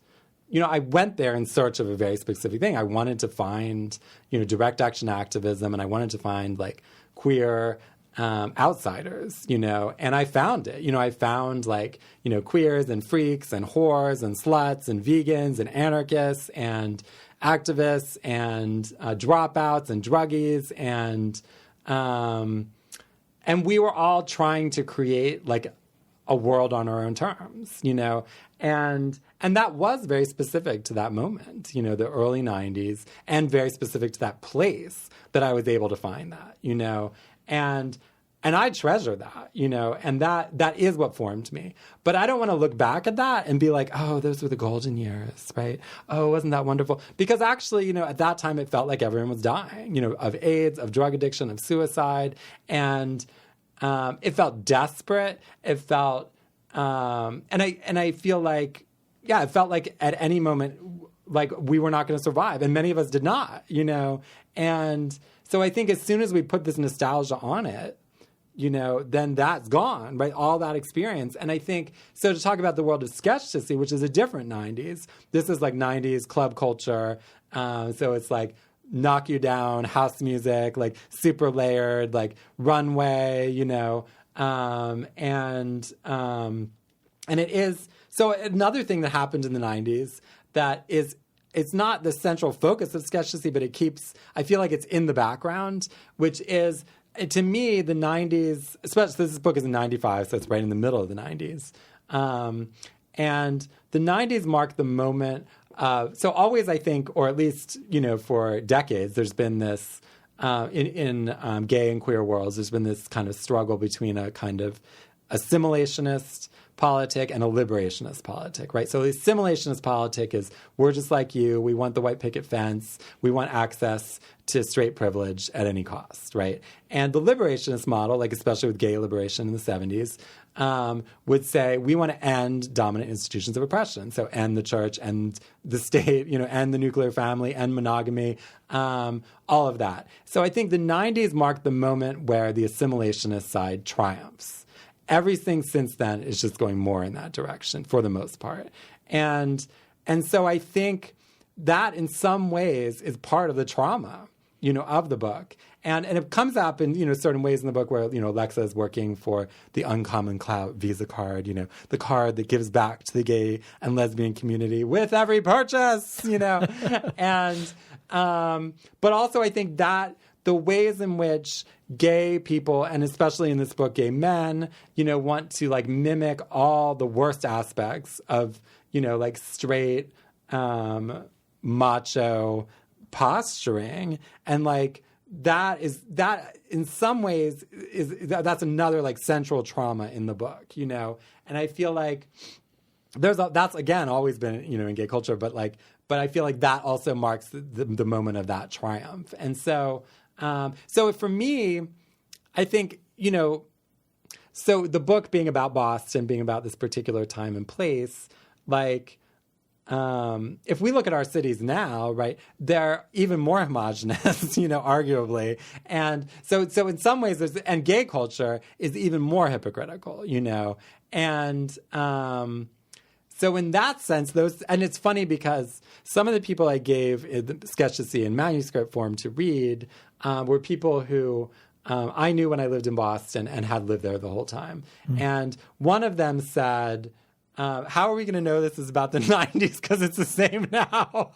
I went there in search of a very specific thing. I wanted to find, direct action activism, and I wanted to find like queer outsiders, and I found it. I found like, queers and freaks and whores and sluts and vegans and anarchists and activists and dropouts and druggies and we were all trying to create like a world on our own terms, and that was very specific to that moment, the early 90s, and very specific to that place that I was able to find that, and I treasure that, and that is what formed me. But I don't want to look back at that and be like, oh, those were the golden years, right? Oh, wasn't that wonderful? Because actually, at that time it felt like everyone was dying, of AIDS, of drug addiction, of suicide, and it felt desperate. It felt, and I feel like, yeah, it felt like at any moment, like we were not going to survive, and many of us did not, And so I think as soon as we put this nostalgia on it, then that's gone, right? All that experience. And I think, so to talk about the world of Sketchtasy, which is a different 90s, this is like 90s club culture. So it's like knock you down, house music, like super layered, like runway, and it is, so another thing that happened in the 90s that is, it's not the central focus of Sketchtasy, but I feel like it's in the background, which is, to me, the 90s, especially this book is in 95, so it's right in the middle of the 90s. And the 90s marked the moment, so always I think, or at least, for decades, there's been this, in gay and queer worlds, there's been this kind of struggle between a kind of assimilationist politic and a liberationist politic, right? So the assimilationist politic is, we're just like you, we want the white picket fence, we want access to straight privilege at any cost, right? And the liberationist model, like especially with gay liberation in the 70s, would say, we want to end dominant institutions of oppression. So end the church, end the state, end the nuclear family, end monogamy, all of that. So I think the 90s marked the moment where the assimilationist side triumphs. Everything since then is just going more in that direction for the most part. And so I think that in some ways is part of the trauma, of the book. And it comes up in, certain ways in the book where, Alexa is working for the Uncommon Clout Visa card, the card that gives back to the gay and lesbian community with every purchase, and, but also I think that the ways in which gay people, and especially in this book, gay men, want to like mimic all the worst aspects of, like straight, macho posturing. And like, that in some ways that's another like central trauma in the book, and I feel like that's again always been, in gay culture, but I feel like that also marks the moment of that triumph. And so, so for me, I think, so the book being about Boston, being about this particular time and place, like, if we look at our cities now, right, they're even more homogenous, arguably. And so in some ways, and gay culture is even more hypocritical, and, so in that sense, and it's funny because some of the people I gave the Sketchtasy in manuscript form to read were people who I knew when I lived in Boston and had lived there the whole time. Mm. And one of them said, how are we going to know this is about the 90s? Because it's the same now.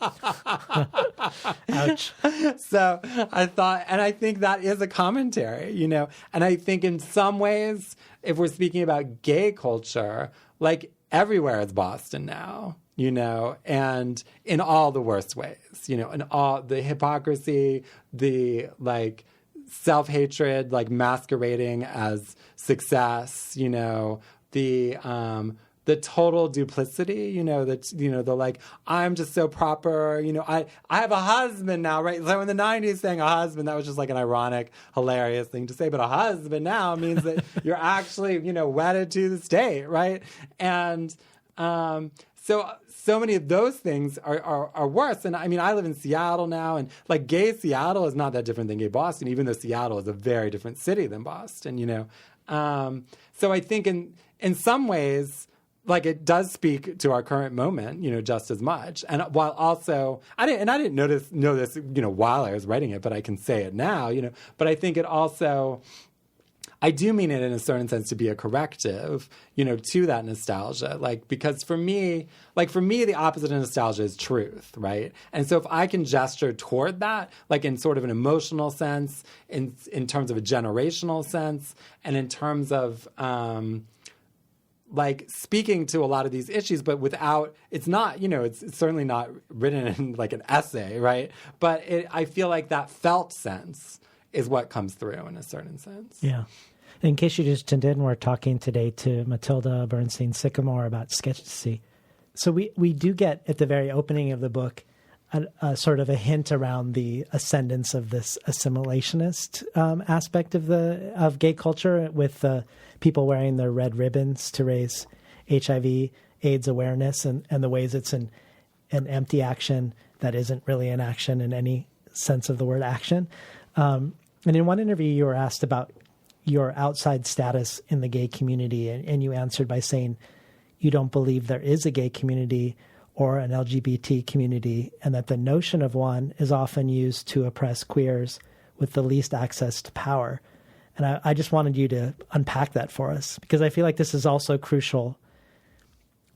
Ouch. So I thought, and I think that is a commentary, you know, and I think in some ways, if we're speaking about gay culture, like everywhere is Boston now, you know, and in all the worst ways, you know, and all the hypocrisy, the like self-hatred, like masquerading as success, you know, the total duplicity, you know, that, you know, the like, I'm just so proper, you know, I have a husband now, right? So in the 90s saying a husband, that was just like an ironic, hilarious thing to say. But a husband now means that you're actually, you know, wedded to the state, right? And so many of those things are worse. And I mean, I live in Seattle now, and like gay Seattle is not that different than gay Boston, even though Seattle is a very different city than Boston, you know? So I think in some ways, like it does speak to our current moment, you know, just as much. And while also, I didn't know this, you know, while I was writing it, but I can say it now, you know, but I think it also, I do mean it in a certain sense to be a corrective, you know, to that nostalgia. Like, because for me, the opposite of nostalgia is truth, right? And so if I can gesture toward that, like in sort of an emotional sense, in terms of a generational sense, and in terms of, like speaking to a lot of these issues, but without, it's not, you know, it's certainly not written in like an essay, right? But I feel like that felt sense is what comes through in a certain sense. Yeah. In case you just tuned in, we're talking today to Mattilda Bernstein Sycamore about Sketchtasy. So we do get at the very opening of the book a sort of a hint around the ascendance of this assimilationist aspect of gay culture, with people wearing their red ribbons to raise HIV/AIDS awareness, and the ways it's an empty action that isn't really an action in any sense of the word action. And in one interview, you were asked about your outside status in the gay community, and you answered by saying you don't believe there is a gay community or an LGBT community, and that the notion of one is often used to oppress queers with the least access to power. And I just wanted you to unpack that for us, because I feel like this is also crucial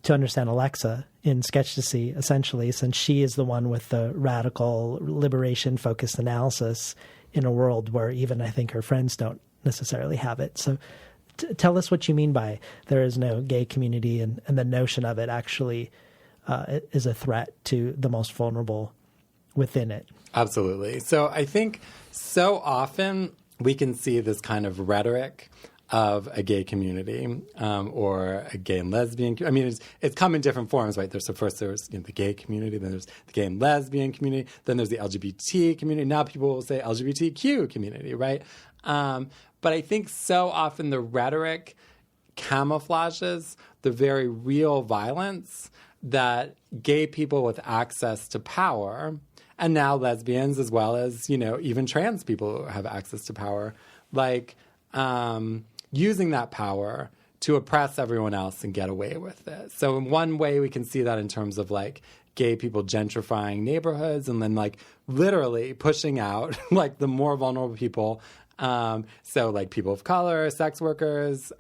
to understand Alexa in Sketchtasy, essentially, since she is the one with the radical liberation-focused analysis in a world where even I think her friends don't necessarily have it. So tell us what you mean by there is no gay community, and the notion of it actually is a threat to the most vulnerable within it. Absolutely. So I think so often we can see this kind of rhetoric of a gay community or a gay and lesbian. I mean, it's come in different forms, right? There's the gay community, then there's the gay and lesbian community, then there's the LGBT community. Now people will say LGBTQ community, right? But I think so often the rhetoric camouflages the very real violence that gay people with access to power, and now lesbians as well as, you know, even trans people have access to power, like using that power to oppress everyone else and get away with it. So in one way we can see that in terms of like gay people gentrifying neighborhoods and then like literally pushing out like the more vulnerable people. So like people of color, sex workers,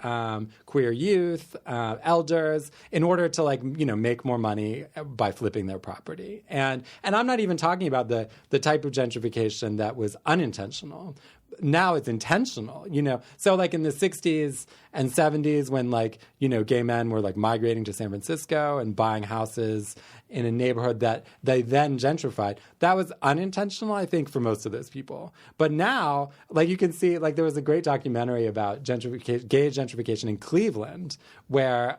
queer youth, elders, in order to like, you know, make more money by flipping their property. And I'm not even talking about the type of gentrification that was unintentional. Now it's intentional, you know. So like in the 60s and 70s when like, you know, gay men were like migrating to San Francisco and buying houses in a neighborhood that they then gentrified, that was unintentional, I think, for most of those people. But now, like you can see, like there was a great documentary about gay gentrification in Cleveland where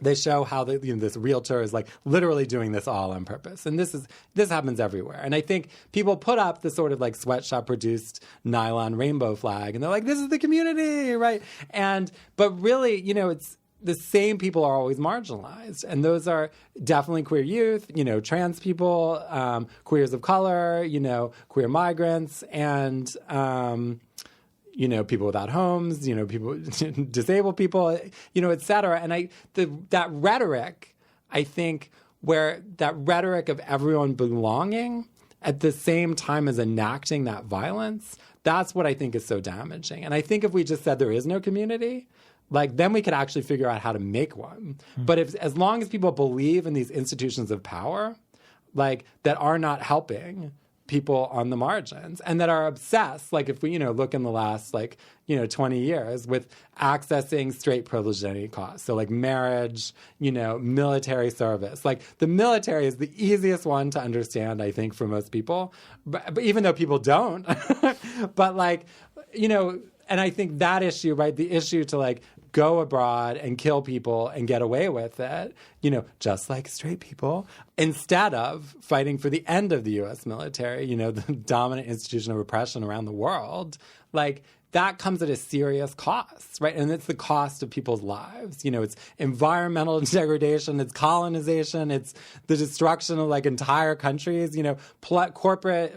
they show how this realtor is like literally doing this all on purpose. And this happens everywhere. And I think people put up the sort of like sweatshop produced nylon rainbow flag and they're like, this is the community, right? But really, you know, it's the same people are always marginalized. And those are definitely queer youth, you know, trans people, queers of color, you know, queer migrants, and you know, people without homes, you know, people, disabled people, you know, et cetera. And that rhetoric, I think, where that rhetoric of everyone belonging at the same time as enacting that violence, that's what I think is so damaging. And I think if we just said there is no community, like, then we could actually figure out how to make one. But as long as people believe in these institutions of power, like, that are not helping people on the margins and that are obsessed, like, if we, look in the last, 20 years with accessing straight privilege at any cost. So, like, marriage, military service. Like, the military is the easiest one to understand, I think, for most people. But even though people don't. But, like, and I think that issue, right, the issue to, like, go abroad and kill people and get away with it, just like straight people, instead of fighting for the end of the U.S. military, the dominant institution of oppression around the world, like, that comes at a serious cost, right? And it's the cost of people's lives. It's environmental degradation, it's colonization, it's the destruction of, like, entire countries, corporate,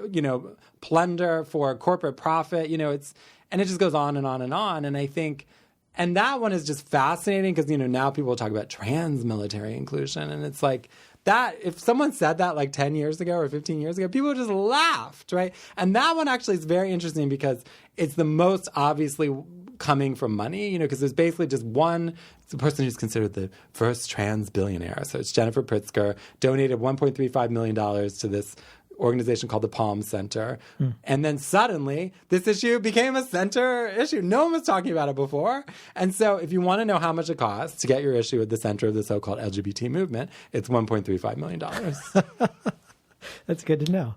plunder for corporate profit, and it just goes on and on and on. And I think... And that one is just fascinating because, now people talk about trans military inclusion. And it's like that, if someone said that like 10 years ago or 15 years ago, people just laughed, right? And that one actually is very interesting because it's the most obviously coming from money, because there's basically just one, it's the person who's considered the first trans billionaire. So it's Jennifer Pritzker, donated $1.35 million to this organization called the Palm Center. And then suddenly this issue became a center issue. No one was talking about it before. And so if you want to know how much it costs to get your issue at the center of the so-called LGBT movement, it's $1.35 million. That's good to know.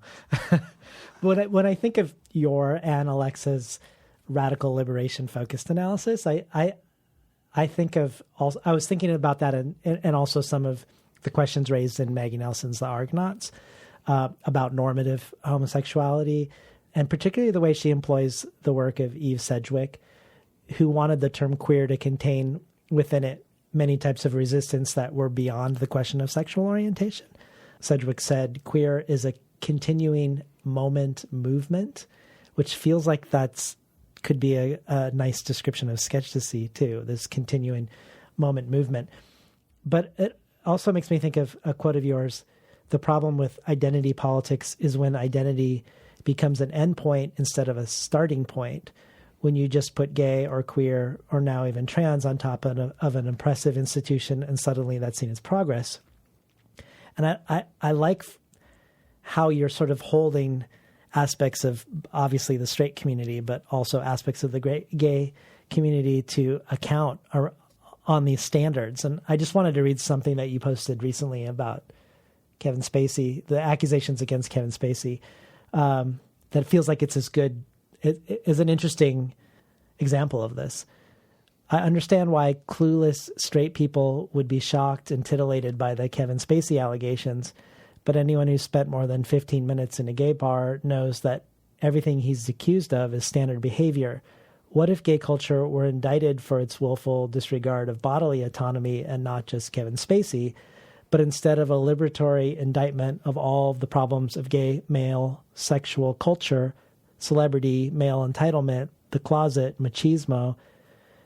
When I think of your and Alexa's radical liberation focused analysis, I think of also, I was thinking about that and also some of the questions raised in Maggie Nelson's The Argonauts. About normative homosexuality, and particularly the way she employs the work of Eve Sedgwick, who wanted the term queer to contain within it many types of resistance that were beyond the question of sexual orientation. Sedgwick said, queer is a continuing moment movement, which feels like could be a nice description of Sketchtasy too, this continuing moment movement. But it also makes me think of a quote of yours: the problem with identity politics is when identity becomes an endpoint instead of a starting point, when you just put gay or queer or now even trans on top of an oppressive institution, and suddenly that's seen as progress. And I like how you're sort of holding aspects of obviously the straight community, but also aspects of the gay community to account on these standards. And I just wanted to read something that you posted recently about Kevin Spacey, the accusations against Kevin Spacey, that feels like it's as good. It is an interesting example of this. I understand why clueless straight people would be shocked and titillated by the Kevin Spacey allegations, but anyone who's spent more than 15 minutes in a gay bar knows that everything he's accused of is standard behavior. What if gay culture were indicted for its willful disregard of bodily autonomy and not just Kevin Spacey, but instead of a liberatory indictment of all of the problems of gay male sexual culture, celebrity, male entitlement, the closet, machismo,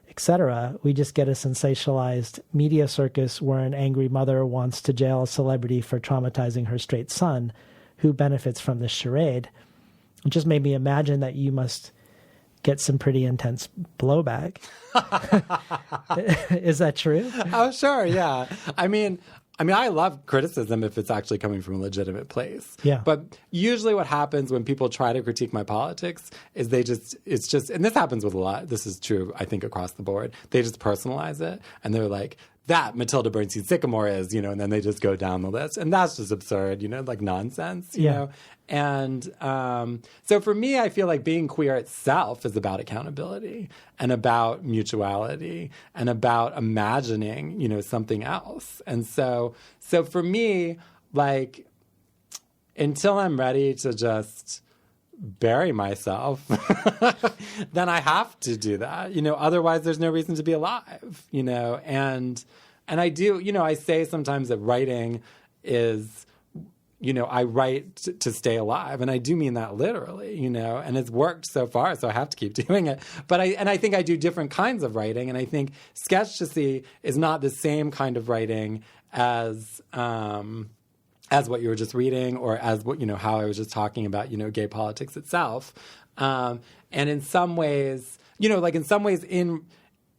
etc., we just get a sensationalized media circus where an angry mother wants to jail a celebrity for traumatizing her straight son, who benefits from this charade. It just made me imagine that you must get some pretty intense blowback. Is that true? Oh, sure, yeah. I mean, I love criticism if it's actually coming from a legitimate place. Yeah. But usually what happens when people try to critique my politics is it's just, and this happens with a lot, this is true, I think, across the board, they just personalize it. And they're like, that Mattilda Bernstein Sycamore is, and then they just go down the list. And that's just absurd, like nonsense, you know? And so for me, I feel like being queer itself is about accountability and about mutuality and about imagining, something else. And so for me, like, until I'm ready to just bury myself, then I have to do that. Otherwise there's no reason to be alive, and I do, I say sometimes that writing is, I write to stay alive, and I do mean that literally, and it's worked so far, so I have to keep doing it. But I think I do different kinds of writing, and I think Sketchtasy is not the same kind of writing as what you were just reading, or as what, how I was just talking about, gay politics itself. And in some ways, in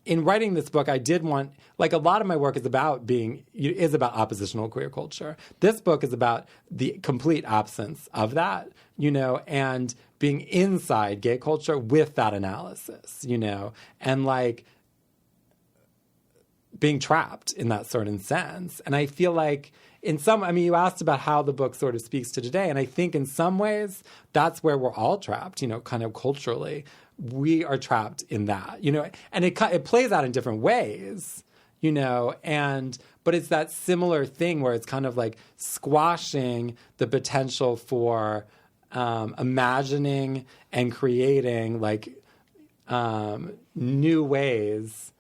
in writing this book, I did want, like, a lot of my work is about oppositional queer culture. This book is about the complete absence of that, and being inside gay culture with that analysis, and like being trapped in that certain sense. And I feel like you asked about how the book sort of speaks to today. And I think in some ways that's where we're all trapped, kind of culturally. We are trapped in that, and it plays out in different ways, but it's that similar thing where it's kind of like squashing the potential for imagining and creating like new ways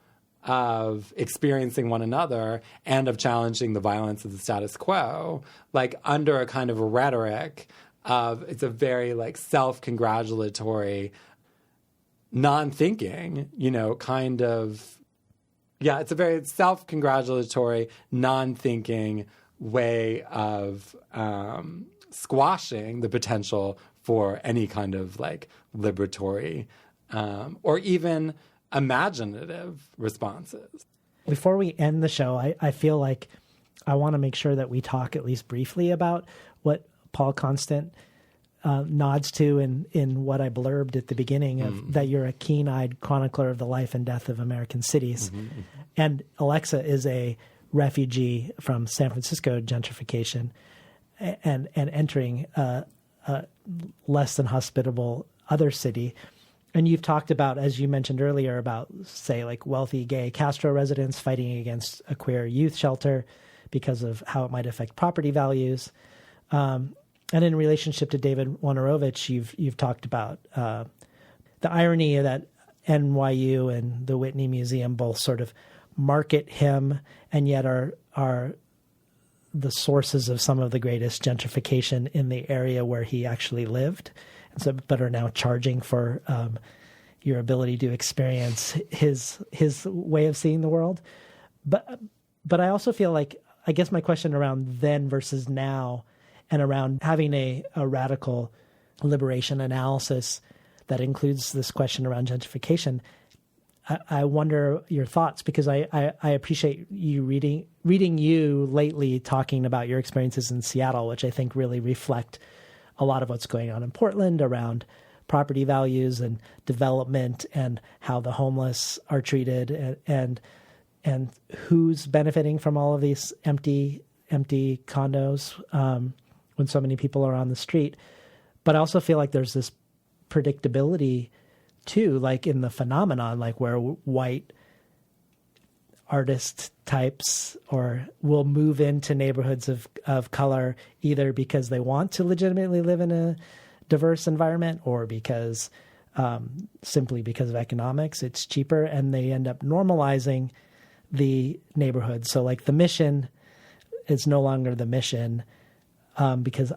of experiencing one another and of challenging the violence of the status quo, like under a kind of a rhetoric of, it's a very like self-congratulatory, non-thinking, it's a very self-congratulatory, non-thinking way of squashing the potential for any kind of like liberatory or even imaginative responses. Before we end the show, I feel like I want to make sure that we talk at least briefly about what Paul Constant nods to in what I blurbed at the beginning of that you're a keen-eyed chronicler of the life and death of American cities. Mm-hmm. And Alexa is a refugee from San Francisco gentrification and entering a less than hospitable other city. And you've talked about, as you mentioned earlier, about, say, like wealthy gay Castro residents fighting against a queer youth shelter because of how it might affect property values. And in relationship to David Wojnarowicz, you've talked about the irony that NYU and the Whitney Museum both sort of market him and yet are the sources of some of the greatest gentrification in the area where he actually lived. And so, but are now charging for your ability to experience his way of seeing the world. But I also feel like, I guess my question around then versus now and around having a radical liberation analysis that includes this question around gentrification, I wonder your thoughts, because I appreciate you reading you lately talking about your experiences in Seattle, which I think really reflect a lot of what's going on in Portland around property values and development and how the homeless are treated and who's benefiting from all of these empty condos when so many people are on the street. But I also feel like there's this predictability too, like in the phenomenon, like where white artist types will move into neighborhoods of color either because they want to legitimately live in a diverse environment or because simply because of economics, it's cheaper, and they end up normalizing the neighborhood. So like the mission is no longer the mission because,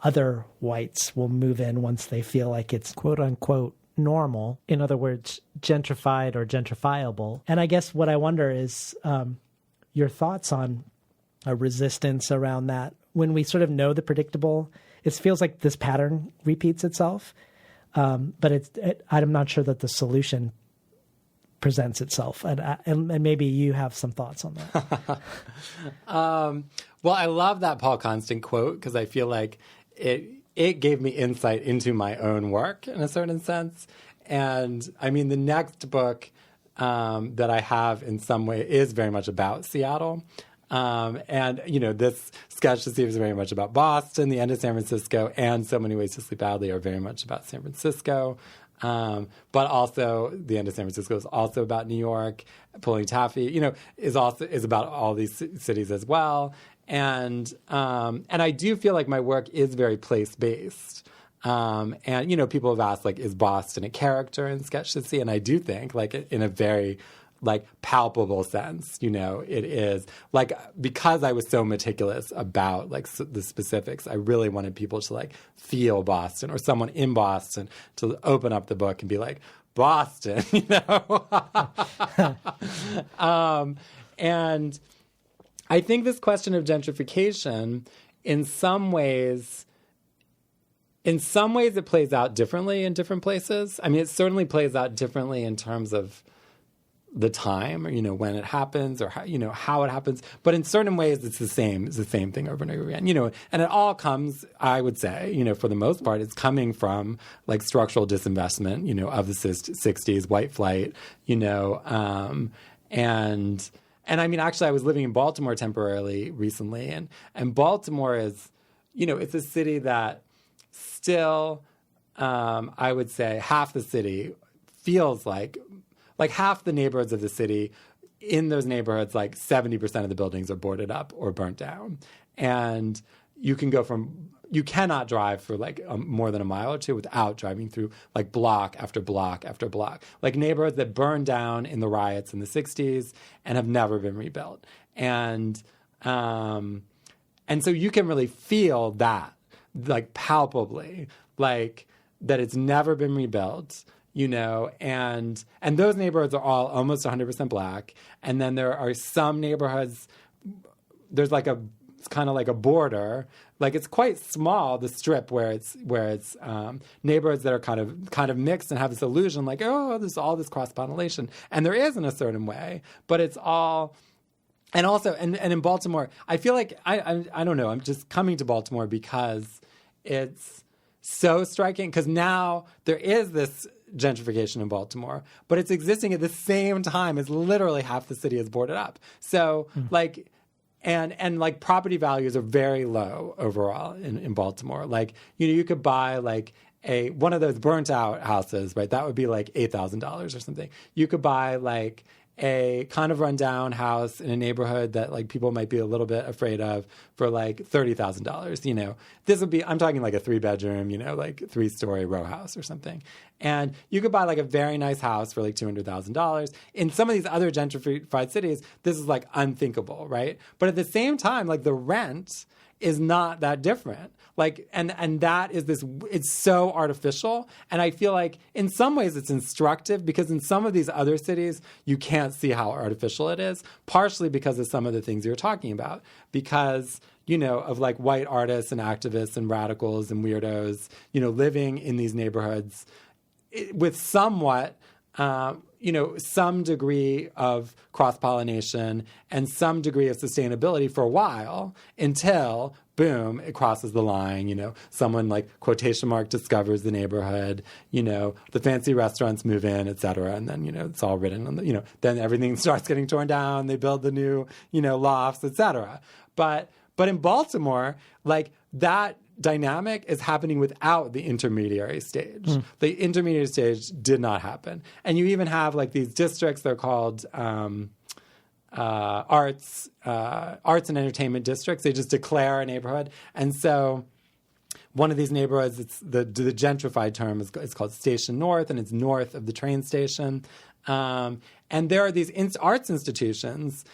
other whites will move in once they feel like it's quote unquote normal. In other words, gentrified or gentrifiable. And I guess what I wonder is your thoughts on a resistance around that. When we sort of know the predictable, it feels like this pattern repeats itself. But I'm not sure that the solution presents itself. And maybe you have some thoughts on that. Well, I love that Paul Constant quote because I feel like it gave me insight into my own work in a certain sense. And I mean, the next book that I have in some way is very much about Seattle. And, this Sketchtasy is very much about Boston, the end of San Francisco, and So Many Ways to Sleep Badly are very much about San Francisco. But also the end of San Francisco is also about New York. Pulling Taffy, is about all these cities as well. And I do feel like my work is very place-based. And, people have asked, like, is Boston a character in Sketchtasy? And I do think, like, in a very, like, palpable sense, it is. Like, because I was so meticulous about, like, the specifics, I really wanted people to, like, feel Boston or someone in Boston to open up the book and be like, Boston, and I think this question of gentrification, in some ways it plays out differently in different places. I mean, it certainly plays out differently in terms of the time, or, when it happens, or how it happens. But in certain ways, it's the same thing over and over again, and it all comes, I would say, for the most part, it's coming from like structural disinvestment, of the 60s, white flight, and I mean, actually, I was living in Baltimore temporarily recently, and Baltimore is, it's a city that still, I would say half the city feels like half the neighborhoods of the city, in those neighborhoods, like 70% of the buildings are boarded up or burnt down. And you cannot drive for like more than a mile or two without driving through like block after block after block, like neighborhoods that burned down in the riots in the 60s and have never been rebuilt. And so you can really feel that, like palpably, like that it's never been rebuilt. And those neighborhoods are all almost 100% black. And then there are some neighborhoods, there's like it's kind of like a border, like it's quite small, the strip where it's neighborhoods that are kind of mixed and have this illusion like, oh, there's all this cross-pollination. And there is in a certain way, but it's all... And also, and in Baltimore, I feel like, I don't know, I'm just coming to Baltimore because it's so striking, because now there is this gentrification in Baltimore, but it's existing at the same time as literally half the city is boarded up. So like, and like property values are very low overall in Baltimore. Like, you could buy like one of those burnt out houses, right? That would be like $8,000 or something. You could buy like a kind of rundown house in a neighborhood that like people might be a little bit afraid of for like $30,000. This would be, I'm talking like a 3-bedroom, like 3-story row house or something. And you could buy like a very nice house for like $200,000. In some of these other gentrified cities, this is like unthinkable, right? But at the same time, like the rent is not that different. Like, and that is this, it's so artificial. And I feel like in some ways it's instructive, because in some of these other cities, you can't see how artificial it is, partially because of some of the things you're talking about, because, of like white artists and activists and radicals and weirdos, living in these neighborhoods with somewhat, some degree of cross-pollination and some degree of sustainability for a while, until, boom, it crosses the line. Someone like quotation mark discovers the neighborhood, the fancy restaurants move in, et cetera. And then, it's all written on the, then everything starts getting torn down. They build the new, lofts, et cetera. But in Baltimore, like that dynamic is happening without the intermediary stage. The intermediary stage did not happen. And you even have like these districts, they're called arts and entertainment districts. They just declare a neighborhood. And so one of these neighborhoods, it's the gentrified term is called Station North, and it's north of the train station. And there are these arts institutions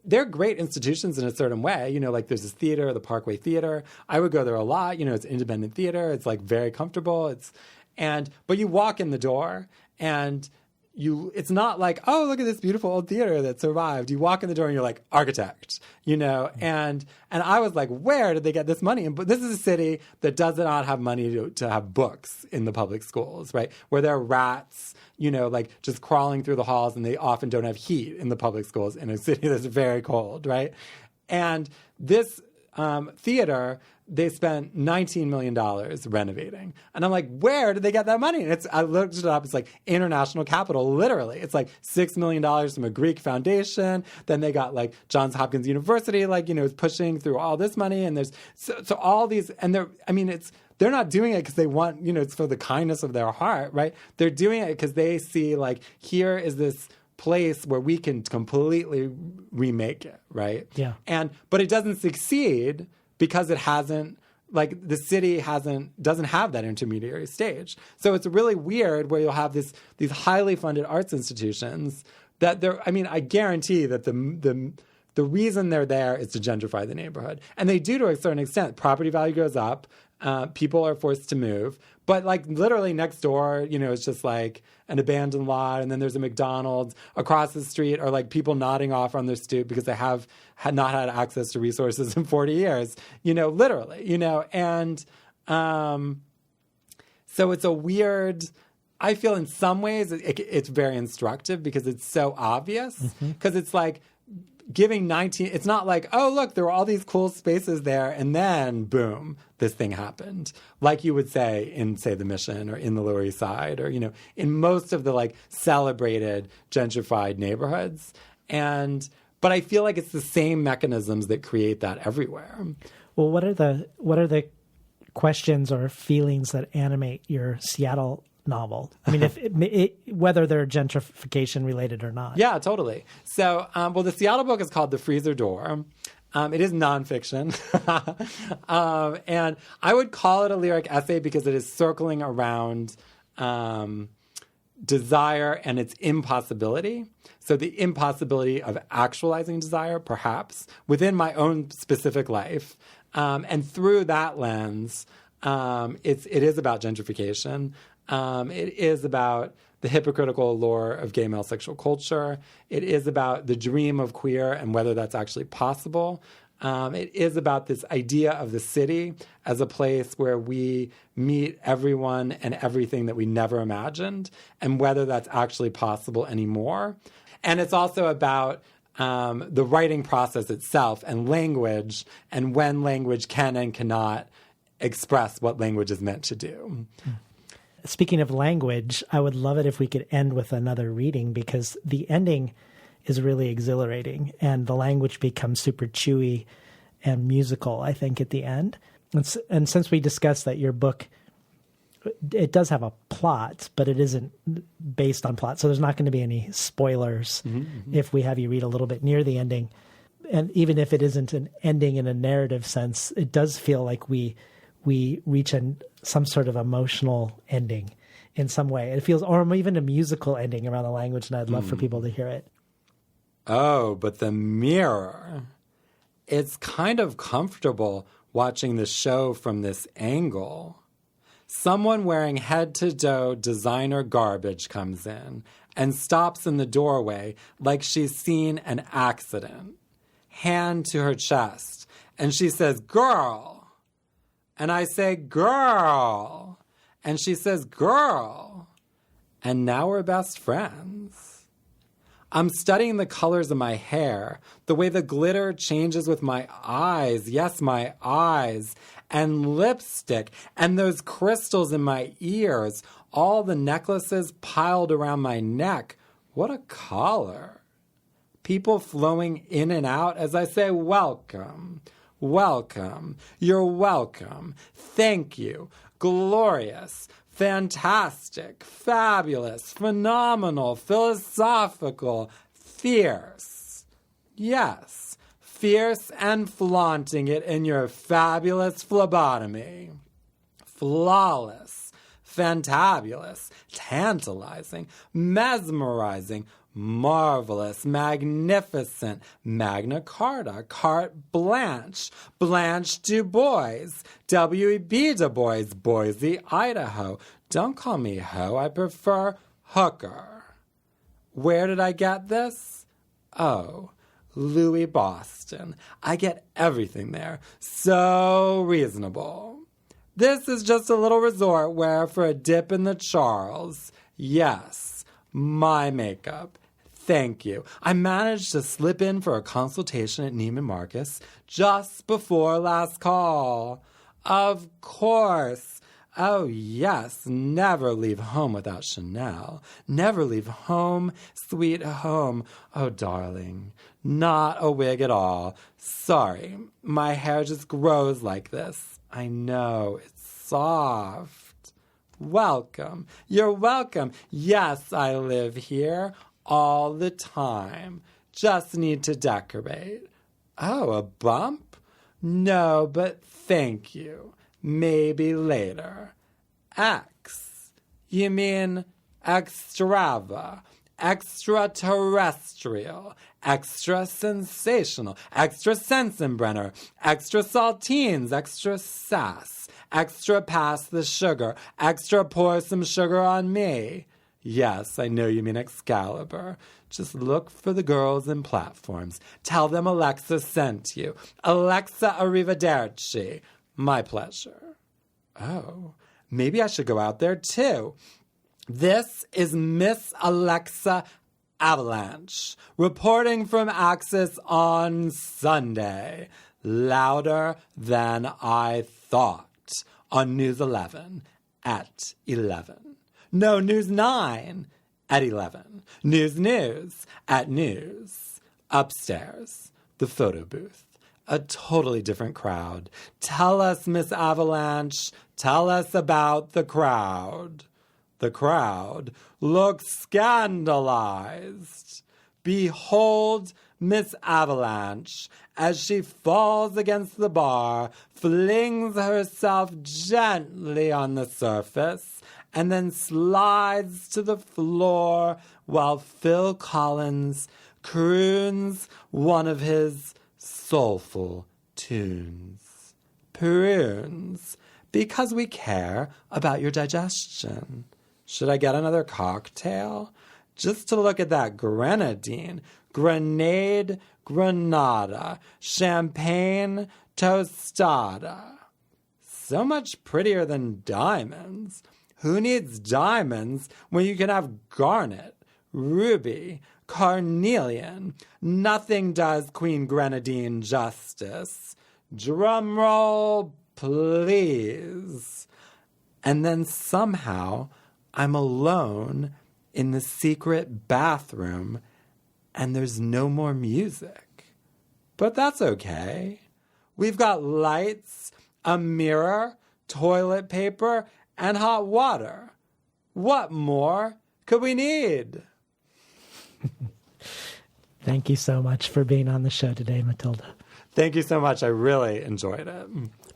they're great institutions in a certain way. Like there's this theater, the Parkway Theater. I would go there a lot. It's independent theater. It's like very comfortable. But you walk in the door and it's not like, oh, look at this beautiful old theater that survived. You walk in the door and you're like, architect, and I was like, where did they get this money? But this is a city that does not have money to have books in the public schools, right? Where there are rats, like just crawling through the halls, and they often don't have heat in the public schools in a city that's very cold, right? And this theater, they spent $19 million renovating. And I'm like, where did they get that money? And I looked it up. It's like international capital, literally. It's like $6 million from a Greek foundation. Then they got like Johns Hopkins University, like, is pushing through all this money. And there's so all these, and they're not doing it because they want, it's for the kindness of their heart, right? They're doing it because they see like, here is this place where we can completely remake it, right? Yeah. But it doesn't succeed because it hasn't, like the city doesn't have that intermediary stage. So it's really weird where you'll have these highly funded arts institutions that I guarantee that the reason they're there is to gentrify the neighborhood. And they do to a certain extent. Property value goes up. People are forced to move. But like literally next door, it's just like an abandoned lot, and then there's a McDonald's. Across the street are like people nodding off on their stoop because they had not had access to resources in 40 years, literally, and so it's a weird, I feel in some ways it's very instructive because it's so obvious. Because it's like giving 19, it's not like, oh, look, there were all these cool spaces there, and then, boom, this thing happened. Like you would say in, say, The Mission or in the Lower East Side or, in most of the, like, celebrated, gentrified neighborhoods. But I feel like it's the same mechanisms that create that everywhere. Well, what are the questions or feelings that animate your Seattle novel? I mean, whether they're gentrification related or not. Yeah, totally. So, the Seattle book is called The Freezer Door. It is nonfiction. And I would call it a lyric essay because it is circling around desire and its impossibility. So the impossibility of actualizing desire, perhaps, within my own specific life. And through that lens, it is about gentrification. It is about the hypocritical allure of gay male sexual culture. It is about the dream of queer and whether that's actually possible. It is about this idea of the city as a place where we meet everyone and everything that we never imagined and whether that's actually possible anymore. And it's also about the writing process itself and language and when language can and cannot express what language is meant to do. Speaking of language, I would love it if we could end with another reading because the ending is really exhilarating and the language becomes super chewy and musical, I think, at the end. And since we discussed that your book, it does have a plot, but it isn't based on plot. So there's not going to be any spoilers if we have you read a little bit near the ending. And even if it isn't an ending in a narrative sense, it does feel like we reach some sort of emotional ending in some way. It feels, or even a musical ending around the language, and I'd love for people to hear it. Oh, but the mirror. It's kind of comfortable watching the show from this angle. Someone wearing head-to-toe designer garbage comes in and stops in the doorway like she's seen an accident. Hand to her chest, and she says, "Girl." And I say, "Girl." And she says, "Girl." And now we're best friends. I'm studying the colors of my hair, the way the glitter changes with my eyes. Yes, my eyes. And lipstick. And those crystals in my ears. All the necklaces piled around my neck. What a color. People flowing in and out as I say, "Welcome. Welcome. You're welcome. Thank you. Glorious. Fantastic. Fabulous. Phenomenal. Philosophical. Fierce." Yes. Fierce and flaunting it in your fabulous phlebotomy. Flawless. Fantabulous. Tantalizing. Mesmerizing. Marvelous, magnificent, Magna Carta, carte blanche, Blanche Du Bois, W.E.B. Du Bois, Boise, Idaho. Don't call me ho, I prefer hooker. Where did I get this? Oh, Louis Boston. I get everything there. So reasonable. This is just a little resort where for a dip in the Charles, yes, my makeup. Thank you. I managed to slip in for a consultation at Neiman Marcus just before last call. Of course. Oh, yes. Never leave home without Chanel. Never leave home, sweet home. Oh, darling. Not a wig at all. Sorry. My hair just grows like this. I know. It's soft. Welcome. You're welcome. Yes, I live here. All the time. Just need to decorate. Oh, a bump? No, but thank you. Maybe later. X. You mean extrava, extraterrestrial, extra sensational, extra Sensenbrenner, extra saltines, extra sass, extra pass the sugar, extra pour some sugar on me. Yes, I know you mean Excalibur. Just look for the girls in platforms. Tell them Alexa sent you. Alexa arrivederci. My pleasure. Oh, maybe I should go out there too. This is Miss Alexa Avalanche, reporting from Axis on Sunday. Louder than I thought on News 11 at 11. No, News 9 at 11. News at News. Upstairs, the photo booth. A totally different crowd. Tell us, Miss Avalanche, tell us about the crowd. The crowd looks scandalized. Behold Miss Avalanche as she falls against the bar, flings herself gently on the surface, and then slides to the floor while Phil Collins croons one of his soulful tunes. Prunes, because we care about your digestion. Should I get another cocktail? Just to look at that grenadine, grenade, granada, champagne, tostada. So much prettier than diamonds. Who needs diamonds when you can have garnet, ruby, carnelian? Nothing does Queen Grenadine justice. Drum roll, please. And then somehow I'm alone in the secret bathroom and there's no more music. But that's okay. We've got lights, a mirror, toilet paper, and hot water. What more could we need? Thank you so much for being on the show today, Mattilda. Thank you so much. I really enjoyed it.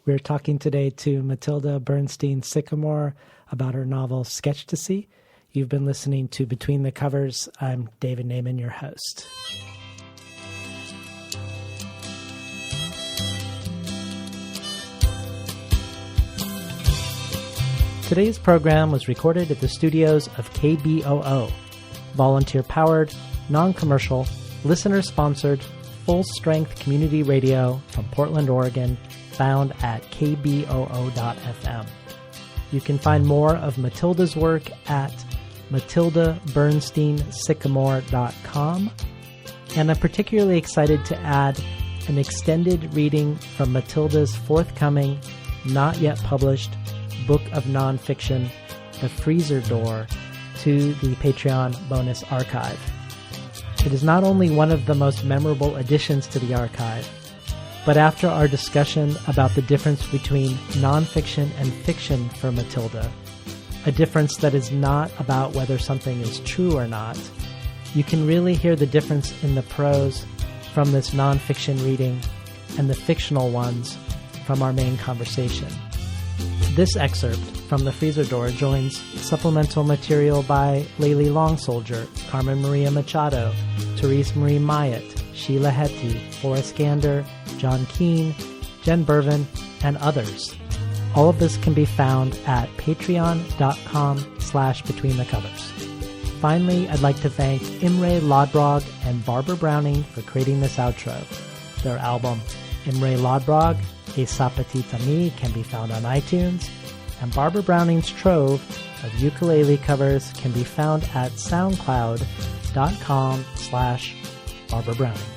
We're talking today to Mattilda Bernstein Sycamore about her novel Sketchtasy. You've been listening to Between the Covers. I'm David Naiman, your host. Today's program was recorded at the studios of KBOO, volunteer-powered, non-commercial, listener-sponsored, full-strength community radio from Portland, Oregon, found at kboo.fm. You can find more of Mattilda's work at MattildaBernsteinSycamore.com. And I'm particularly excited to add an extended reading from Mattilda's forthcoming, not yet published, book of nonfiction, The Freezer Door, to the Patreon bonus archive. It is not only one of the most memorable additions to the archive, but after our discussion about the difference between nonfiction and fiction for Mattilda, a difference that is not about whether something is true or not, you can really hear the difference in the prose from this nonfiction reading and the fictional ones from our main conversation. This excerpt from The Freezer Door joins supplemental material by Layli Longsoldier, Carmen Maria Machado, Therese Marie Myatt, Sheila Hetty, Forrest Gander, John Keane, Jen Bervin, and others. All of this can be found at patreon.com/betweenthecovers. Finally, I'd like to thank Imre Lodbrog and Barbara Browning for creating this outro. Their album, Imre Lodbrog, A Sapatita Me, can be found on iTunes, and Barbara Browning's trove of ukulele covers can be found at soundcloud.com/Barbara Browning.